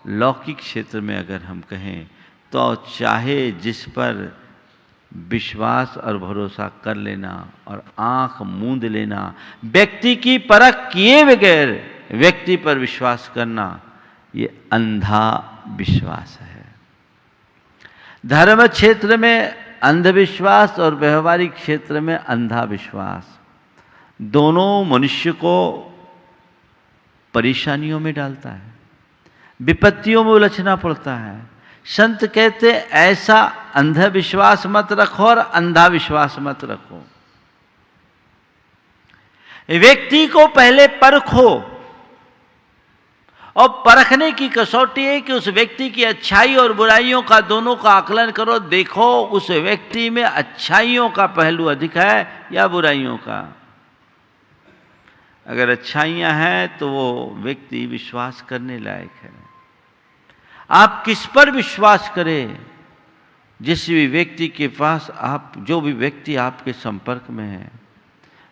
लौकिक क्षेत्र में अगर हम कहें तो चाहे जिस पर विश्वास और भरोसा कर लेना और आंख मूंद लेना, व्यक्ति की परख किए बगैर व्यक्ति पर विश्वास करना, ये अंधा विश्वास है। धर्म क्षेत्र में अंधविश्वास और व्यवहारिक क्षेत्र में अंधा विश्वास, दोनों मनुष्य को परेशानियों में डालता है, विपत्तियों में उलझना पड़ता है। संत कहते ऐसा अंधविश्वास मत रखो और अंधा विश्वास मत रखो। व्यक्ति को पहले परखो, और परखने की कसौटी है कि उस व्यक्ति की अच्छाई और बुराइयों का दोनों का आकलन करो। देखो उस व्यक्ति में अच्छाइयों का पहलू अधिक है या बुराइयों का। अगर अच्छाइयां हैं तो वो व्यक्ति विश्वास करने लायक है। आप किस पर विश्वास करें? जिस भी व्यक्ति के पास आप, जो भी व्यक्ति आपके संपर्क में है,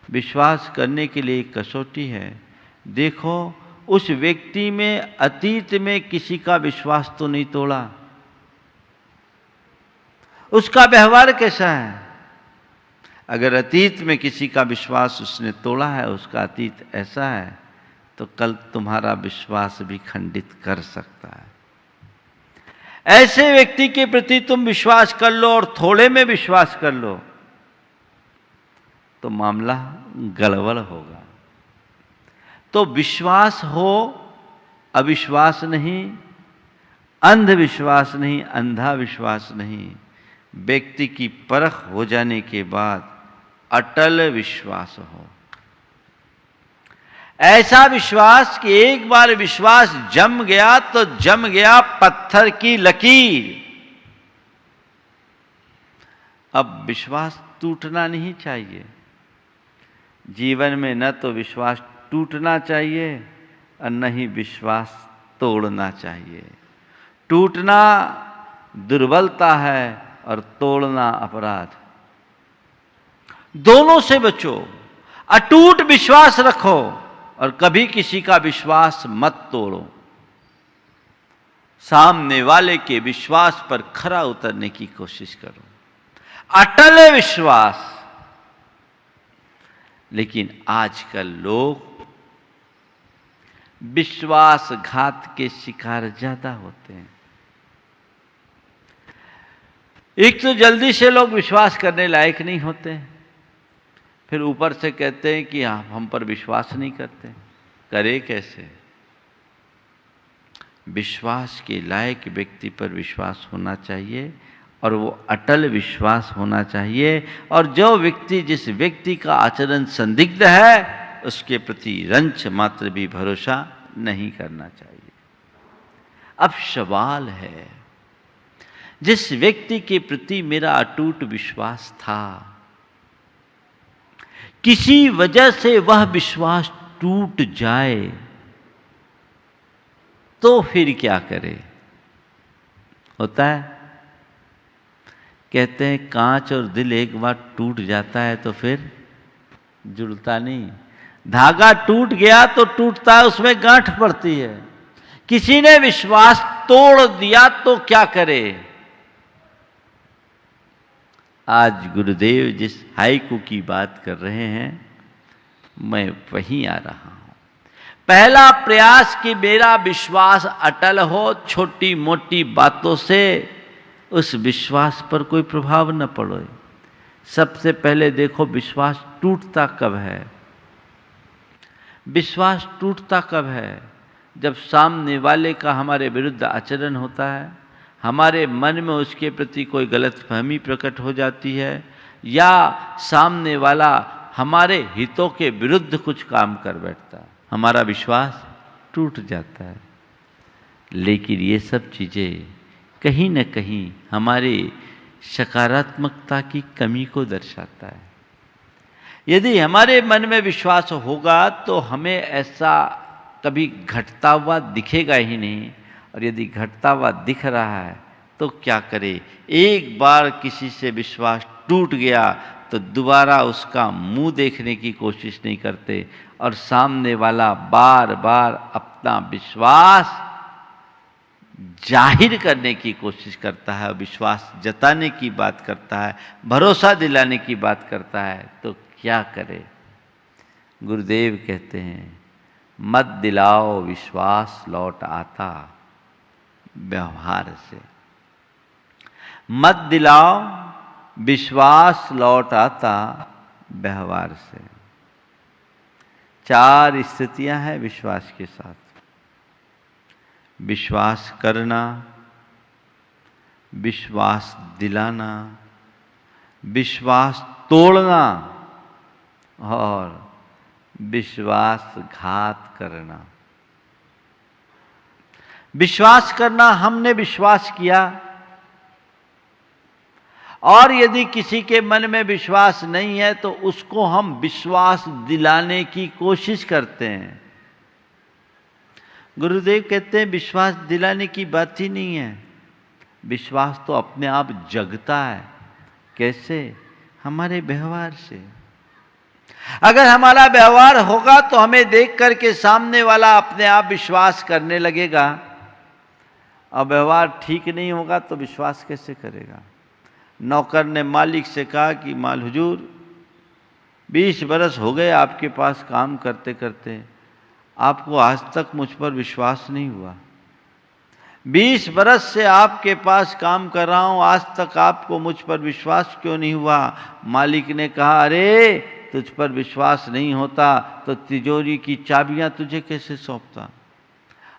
विश्वास करने के लिए एक कसौटी है। देखो उस व्यक्ति में अतीत में किसी का विश्वास तो नहीं तोड़ा, उसका व्यवहार कैसा है। अगर अतीत में किसी का विश्वास उसने तोड़ा है, उसका अतीत ऐसा है, तो कल तुम्हारा विश्वास भी खंडित कर सकता है। ऐसे व्यक्ति के प्रति तुम विश्वास कर लो और थोड़े में विश्वास कर लो तो मामला गड़बड़ होगा। तो विश्वास हो, अविश्वास नहीं, अंधविश्वास नहीं, अंधा विश्वास नहीं। व्यक्ति की परख हो जाने के बाद अटल विश्वास हो। ऐसा विश्वास कि एक बार विश्वास जम गया तो जम गया पत्थर की लकीर। अब विश्वास टूटना नहीं चाहिए। जीवन में न तो विश्वास टूटना चाहिए और न ही विश्वास तोड़ना चाहिए। टूटना दुर्बलता है और तोड़ना अपराध। दोनों से बचो। अटूट विश्वास रखो और कभी किसी का विश्वास मत तोड़ो। सामने वाले के विश्वास पर खरा उतरने की कोशिश करो। अटल विश्वास। लेकिन आजकल लोग विश्वासघात के शिकार ज्यादा होते हैं। एक तो जल्दी से लोग विश्वास करने लायक नहीं होते, फिर ऊपर से कहते हैं कि आप हम पर विश्वास नहीं करते। करे कैसे? विश्वास के लायक व्यक्ति पर विश्वास होना चाहिए और वो अटल विश्वास होना चाहिए। और जो व्यक्ति, जिस व्यक्ति का आचरण संदिग्ध है, उसके प्रति रंच मात्र भी भरोसा नहीं करना चाहिए। अब सवाल है, जिस व्यक्ति के प्रति मेरा अटूट विश्वास था, किसी वजह से वह विश्वास टूट जाए तो फिर क्या करे? होता है, कहते हैं कांच और दिल एक बार टूट जाता है तो फिर जुड़ता नहीं। धागा टूट गया तो टूटता है, उसमें गांठ पड़ती है। किसी ने विश्वास तोड़ दिया तो क्या करे? आज गुरुदेव जिस हाइकू की बात कर रहे हैं, मैं वहीं आ रहा हूं। पहला प्रयास कि मेरा विश्वास अटल हो, छोटी मोटी बातों से उस विश्वास पर कोई प्रभाव न पड़े। सबसे पहले देखो विश्वास टूटता कब है। विश्वास टूटता कब है? जब सामने वाले का हमारे विरुद्ध आचरण होता है, हमारे मन में उसके प्रति कोई गलतफहमी प्रकट हो जाती है, या सामने वाला हमारे हितों के विरुद्ध कुछ काम कर बैठता है, हमारा विश्वास टूट जाता है। लेकिन ये सब चीज़ें कहीं न कहीं हमारे सकारात्मकता की कमी को दर्शाता है। यदि हमारे मन में विश्वास होगा तो हमें ऐसा कभी घटता हुआ दिखेगा ही नहीं, और यदि घटता हुआ दिख रहा है तो क्या करे? एक बार किसी से विश्वास टूट गया तो दोबारा उसका मुंह देखने की कोशिश नहीं करते और सामने वाला बार बार अपना विश्वास जाहिर करने की कोशिश करता है, विश्वास जताने की बात करता है, भरोसा दिलाने की बात करता है, तो क्या करे? गुरुदेव कहते हैं मत दिलाओ विश्वास लौट आता व्यवहार से। मत दिलाओ विश्वास लौट आता व्यवहार से। 4 स्थितियां हैं विश्वास के साथ। विश्वास करना, विश्वास दिलाना, विश्वास तोड़ना और विश्वासघात करना। विश्वास करना, हमने विश्वास किया और यदि किसी के मन में विश्वास नहीं है तो उसको हम विश्वास दिलाने की कोशिश करते हैं। गुरुदेव कहते हैं विश्वास दिलाने की बात ही नहीं है, विश्वास तो अपने आप जगता है। कैसे? हमारे व्यवहार से। अगर हमारा व्यवहार होगा तो हमें देख करके सामने वाला अपने आप विश्वास करने लगेगा, और व्यवहार ठीक नहीं होगा तो विश्वास कैसे करेगा? नौकर ने मालिक से कहा कि माल हुजूर 20 बरस हो गए आपके पास काम करते करते, आपको आज तक मुझ पर विश्वास नहीं हुआ। 20 बरस से आपके पास काम कर रहा हूं, आज तक आपको मुझ पर विश्वास क्यों नहीं हुआ? मालिक ने कहा अरे तुझ पर विश्वास नहीं होता तो तिजोरी की चाबियां तुझे कैसे सौंपता?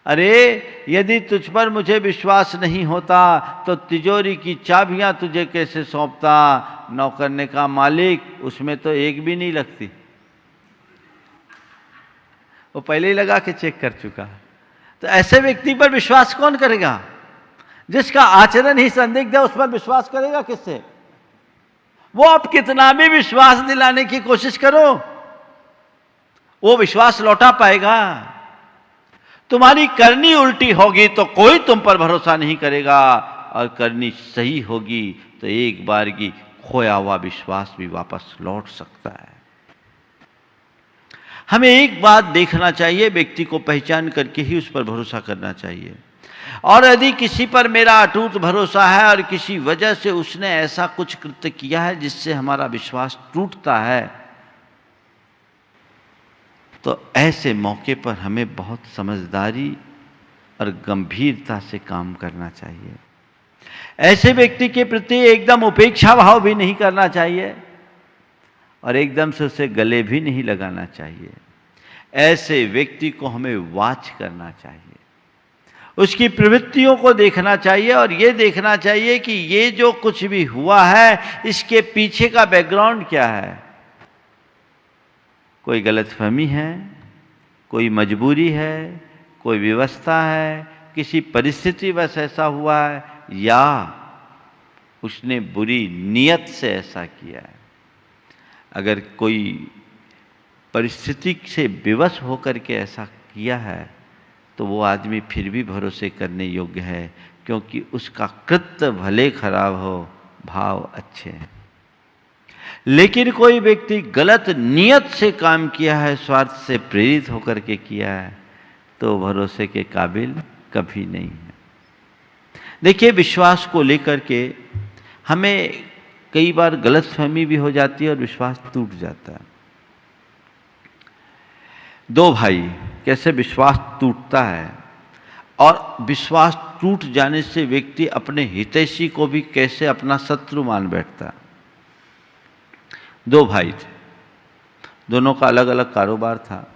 अरे यदि तुझ पर मुझे विश्वास नहीं होता तो तिजोरी की चाबियां तुझे कैसे सौंपता? नौकर ने कहा मालिक उसमें तो एक भी नहीं लगती। वो पहले ही लगा के चेक कर चुका। तो ऐसे व्यक्ति पर विश्वास कौन करेगा? जिसका आचरण ही संदिग्ध है उस पर विश्वास करेगा किससे? वो आप कितना भी विश्वास दिलाने की कोशिश करो, वो विश्वास लौटा पाएगा? तुम्हारी करनी उल्टी होगी तो कोई तुम पर भरोसा नहीं करेगा, और करनी सही होगी तो एक बार की खोया हुआ विश्वास भी वापस लौट सकता है। हमें एक बात देखना चाहिए, व्यक्ति को पहचान करके ही उस पर भरोसा करना चाहिए। और यदि किसी पर मेरा अटूट भरोसा है और किसी वजह से उसने ऐसा कुछ कृत्य किया है जिससे हमारा विश्वास टूटता है, तो ऐसे मौके पर हमें बहुत समझदारी और गंभीरता से काम करना चाहिए। ऐसे व्यक्ति के प्रति एकदम उपेक्षा भाव भी नहीं करना चाहिए और एकदम से उसे गले भी नहीं लगाना चाहिए। ऐसे व्यक्ति को हमें वाच करना चाहिए, उसकी प्रवृत्तियों को देखना चाहिए और ये देखना चाहिए कि ये जो कुछ भी हुआ है इसके पीछे का बैकग्राउंड क्या है। कोई गलतफहमी है, कोई मजबूरी है, कोई व्यवस्था है, किसी परिस्थिति बस ऐसा हुआ है, या उसने बुरी नीयत से ऐसा किया है। अगर कोई परिस्थिति से विवश होकर के ऐसा किया है तो वो आदमी फिर भी भरोसे करने योग्य है, क्योंकि उसका कृत्य भले खराब हो भाव अच्छे हैं। लेकिन कोई व्यक्ति गलत नियत से काम किया है, स्वार्थ से प्रेरित होकर के किया है, तो भरोसे के काबिल कभी नहीं है। देखिए, विश्वास को लेकर के हमें कई बार गलतफहमी भी हो जाती है और विश्वास टूट जाता है। 2 भाई कैसे विश्वास टूटता है, और विश्वास टूट जाने से व्यक्ति अपने हितैषी को भी कैसे अपना शत्रु मान बैठता है। 2 भाई थे, दोनों का अलग अलग कारोबार था।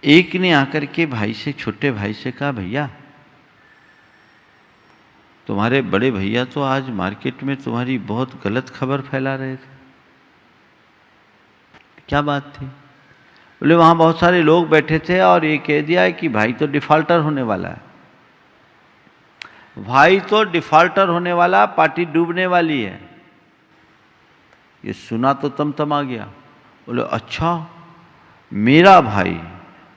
एक ने आकर के भाई से, छोटे भाई से कहा, भैया तुम्हारे बड़े भैया तो आज मार्केट में तुम्हारी बहुत गलत खबर फैला रहे थे। क्या बात थी? बोले वहां बहुत सारे लोग बैठे थे और ये कह दिया है कि भाई तो डिफॉल्टर होने वाला है। भाई तो डिफॉल्टर होने वाला, पार्टी डूबने वाली है। ये सुना तो तमतमा गया। बोले अच्छा, मेरा भाई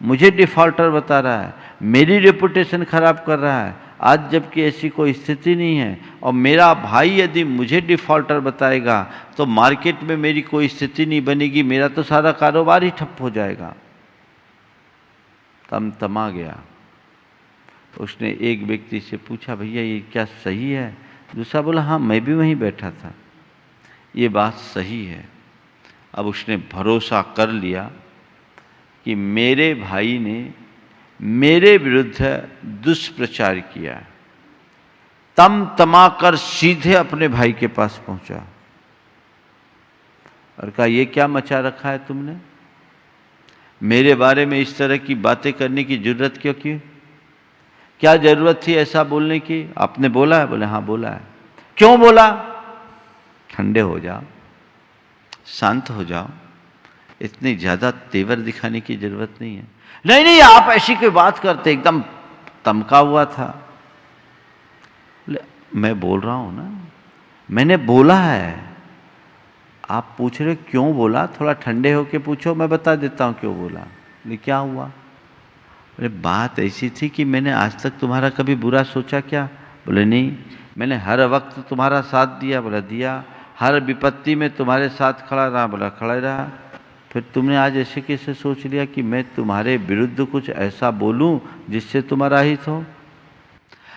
मुझे डिफॉल्टर बता रहा है, मेरी रेपुटेशन खराब कर रहा है, आज जबकि ऐसी कोई स्थिति नहीं है, और मेरा भाई यदि मुझे डिफ़ॉल्टर बताएगा तो मार्केट में मेरी कोई स्थिति नहीं बनेगी, मेरा तो सारा कारोबार ही ठप हो जाएगा। तमा गया। उसने एक व्यक्ति से पूछा, भैया ये क्या सही है? दूसरा बोला, हाँ मैं भी वहीं बैठा था, ये बात सही है। अब उसने भरोसा कर लिया कि मेरे भाई ने मेरे विरुद्ध दुष्प्रचार किया। तमा कर सीधे अपने भाई के पास पहुंचा और कहा, ये क्या मचा रखा है तुमने? मेरे बारे में इस तरह की बातें करने की जरूरत क्यों की? क्या जरूरत थी ऐसा बोलने की? आपने बोला है? बोले, हाँ बोला है। क्यों बोला? ठंडे हो जाओ, शांत हो जाओ, इतनी ज्यादा तेवर दिखाने की जरूरत नहीं है। नहीं नहीं, आप ऐसी कोई बात करते, एकदम तमका हुआ था। मैं बोल रहा हूं ना, मैंने बोला है। आप पूछ रहे क्यों बोला? थोड़ा ठंडे होके पूछो, मैं बता देता हूं क्यों बोला। बोले, क्या हुआ? बोले, बात ऐसी थी कि मैंने आज तक तुम्हारा कभी बुरा सोचा क्या? बोले, नहीं, मैंने हर वक्त तुम्हारा साथ दिया। बोला, दिया। हर विपत्ति में तुम्हारे साथ खड़ा रहा। बोला, खड़ा रहा। फिर तुमने आज ऐसे कैसे सोच लिया कि मैं तुम्हारे विरुद्ध कुछ ऐसा बोलूं जिससे तुम अराहित हो?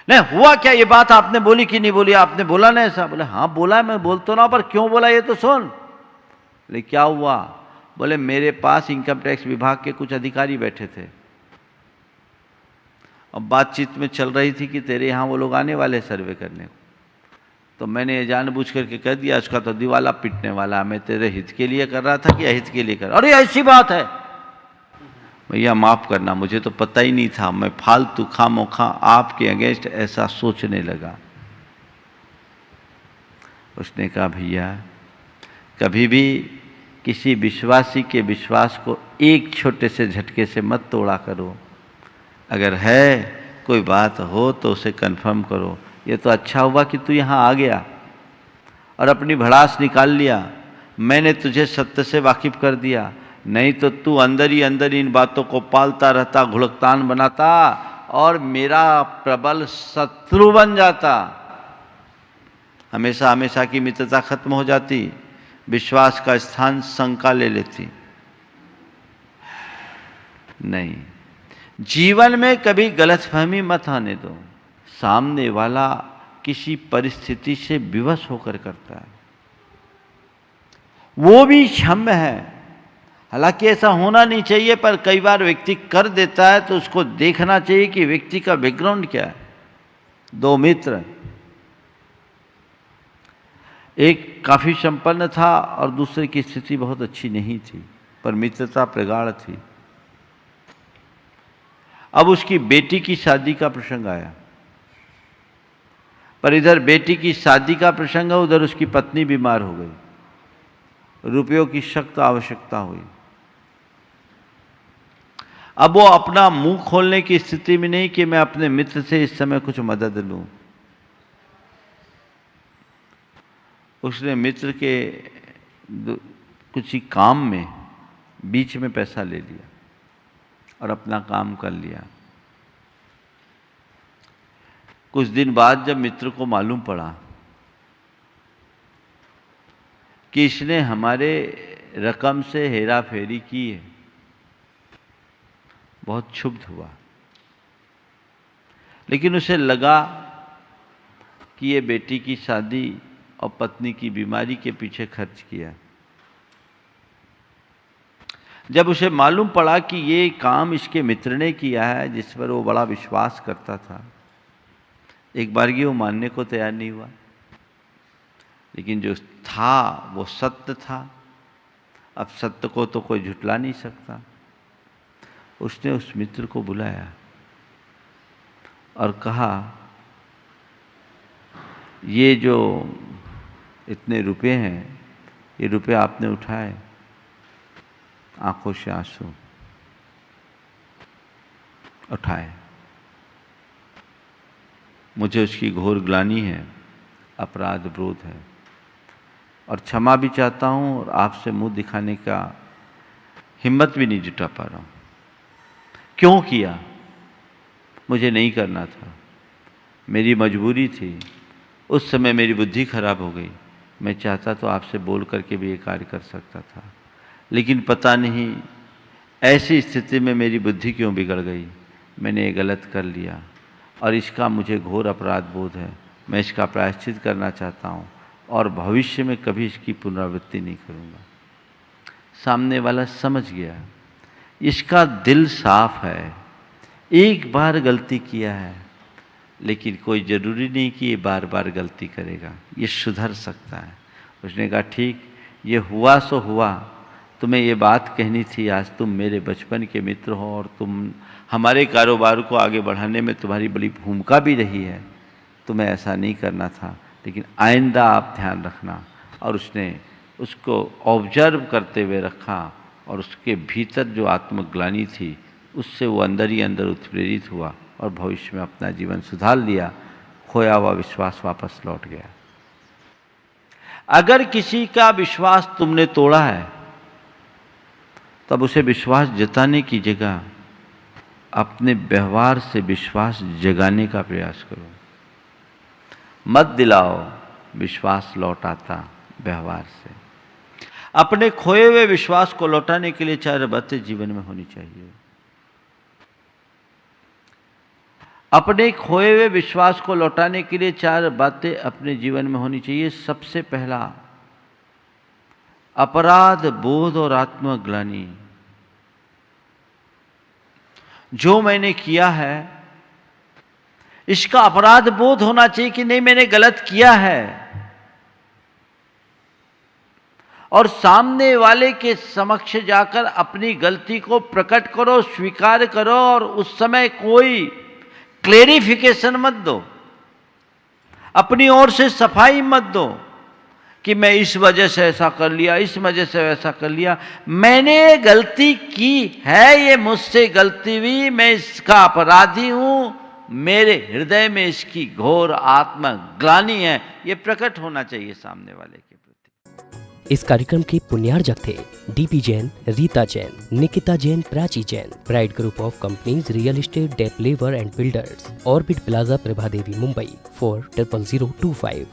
नहीं, हुआ क्या? ये बात आपने बोली कि नहीं बोली? आपने बोला ना ऐसा? बोले, हाँ बोला, मैं बोलता ना, पर क्यों बोला ये तो सुन। बोले, क्या हुआ? बोले, मेरे पास इनकम टैक्स विभाग के कुछ अधिकारी बैठे थे, अब बातचीत में चल रही थी कि तेरे यहाँ वो लोग आने वाले सर्वे करने को। तो मैंने जानबूझ करके कह दिया, उसका तो दिवाला पिटने वाला, मैं तेरे हित के लिए कर रहा था कि अहित के लिए कर? अरे ऐसी बात है? भैया माफ करना, मुझे तो पता ही नहीं था, मैं फालतू खामोखा आपके अगेंस्ट ऐसा सोचने लगा। उसने कहा, भैया कभी भी किसी विश्वासी के विश्वास को एक छोटे से झटके से मत तोड़ा करो। अगर है कोई बात हो तो उसे कंफर्म करो। ये तो अच्छा हुआ कि तू यहाँ आ गया और अपनी भड़ास निकाल लिया, मैंने तुझे सत्य से वाकिफ कर दिया, नहीं तो तू अंदर ही अंदर इन बातों को पालता रहता, घुड़कतान बनाता और मेरा प्रबल शत्रु बन जाता। हमेशा हमेशा की मित्रता खत्म हो जाती, विश्वास का स्थान शंका ले लेती। नहीं, जीवन में कभी गलतफहमी मत आने दो। सामने वाला किसी परिस्थिति से विवश होकर करता है, वो भी क्षम्य है। हालांकि ऐसा होना नहीं चाहिए, पर कई बार व्यक्ति कर देता है तो उसको देखना चाहिए कि व्यक्ति का बैकग्राउंड क्या है। दो मित्र, एक काफी संपन्न था और दूसरे की स्थिति बहुत अच्छी नहीं थी, पर मित्रता प्रगाढ़ थी। अब उसकी बेटी की शादी का प्रसंग आया, पर इधर बेटी की शादी का प्रसंग है, उधर उसकी पत्नी बीमार हो गई, रुपयों की सख्त आवश्यकता हुई। अब वो अपना मुंह खोलने की स्थिति में नहीं कि मैं अपने मित्र से इस समय कुछ मदद लूं। उसने मित्र के कुछ ही काम में बीच में पैसा ले लिया और अपना काम कर लिया। कुछ दिन बाद जब मित्र को मालूम पड़ा कि इसने हमारे रकम से हेरा फेरी की है, बहुत क्षुब्ध हुआ। लेकिन उसे लगा कि ये बेटी की शादी और पत्नी की बीमारी के पीछे खर्च किया। जब उसे मालूम पड़ा कि ये काम इसके मित्र ने किया है जिस पर वो बड़ा विश्वास करता था, एक बार वो मानने को तैयार नहीं हुआ। लेकिन जो था वो सत्य था, अब सत्य को तो कोई झुटला नहीं सकता। उसने उस मित्र को बुलाया और कहा, ये जो इतने रुपए हैं, ये रुपए आपने उठाए? आंखों से आंसू उठाए। मुझे उसकी घोर ग्लानि है, अपराध बोध है और क्षमा भी चाहता हूँ और आपसे मुंह दिखाने का हिम्मत भी नहीं जुटा पा रहा हूँ। क्यों किया? मुझे नहीं करना था। मेरी मजबूरी थी। उस समय मेरी बुद्धि खराब हो गई। मैं चाहता तो आपसे बोल करके भी ये कार्य कर सकता था, लेकिन पता नहीं ऐसी स्थिति में मेरी बुद्धि क्यों बिगड़ गई। मैंने ये गलत कर लिया और इसका मुझे घोर अपराध बोध है। मैं इसका प्रायश्चित करना चाहता हूँ और भविष्य में कभी इसकी पुनरावृत्ति नहीं करूँगा। सामने वाला समझ गया, इसका दिल साफ है, एक बार गलती किया है, लेकिन कोई ज़रूरी नहीं कि ये बार बार गलती करेगा, ये सुधर सकता है। उसने कहा ठीक, ये हुआ सो हुआ, तुम्हें ये बात कहनी थी। आज तुम मेरे बचपन के मित्र हो और तुम हमारे कारोबार को आगे बढ़ाने में तुम्हारी बड़ी भूमिका भी रही है। तुम्हें ऐसा नहीं करना था, लेकिन आइंदा आप ध्यान रखना। और उसने उसको ऑब्जर्व करते हुए रखा और उसके भीतर जो आत्मग्लानि थी उससे वो अंदर ही अंदर उत्प्रेरित हुआ और भविष्य में अपना जीवन सुधार लिया। खोया हुआ विश्वास वापस लौट गया। अगर किसी का विश्वास तुमने तोड़ा है तब उसे विश्वास जताने की जगह अपने व्यवहार से विश्वास जगाने का प्रयास करो। मत दिलाओ, विश्वास लौट आता व्यवहार से। अपने खोए हुए विश्वास को लौटाने के लिए 4 बातें जीवन में होनी चाहिए। अपने खोए हुए विश्वास को लौटाने के लिए 4 बातें अपने जीवन में होनी चाहिए। सबसे पहला, अपराध बोध और आत्मग्लानि। जो मैंने किया है इसका अपराध बोध होना चाहिए कि नहीं, मैंने गलत किया है। और सामने वाले के समक्ष जाकर अपनी गलती को प्रकट करो, स्वीकार करो और उस समय कोई क्लेरिफिकेशन मत दो, अपनी ओर से सफाई मत दो कि मैं इस वजह से ऐसा कर लिया, इस वजह से वैसा कर लिया। मैंने गलती की है, ये मुझसे गलती हुई, मैं इसका अपराधी हूं, मेरे हृदय में इसकी घोर आत्मग्लानि है, ये प्रकट होना चाहिए सामने वाले के प्रति। इस कार्यक्रम के पुण्यार्जक थे DP Jain, Rita Jain, Nikita Jain, Prachi Jain. Pride group of companies real estate developer and builders, Orbit plaza, Prabhadevi, Mumbai 400025।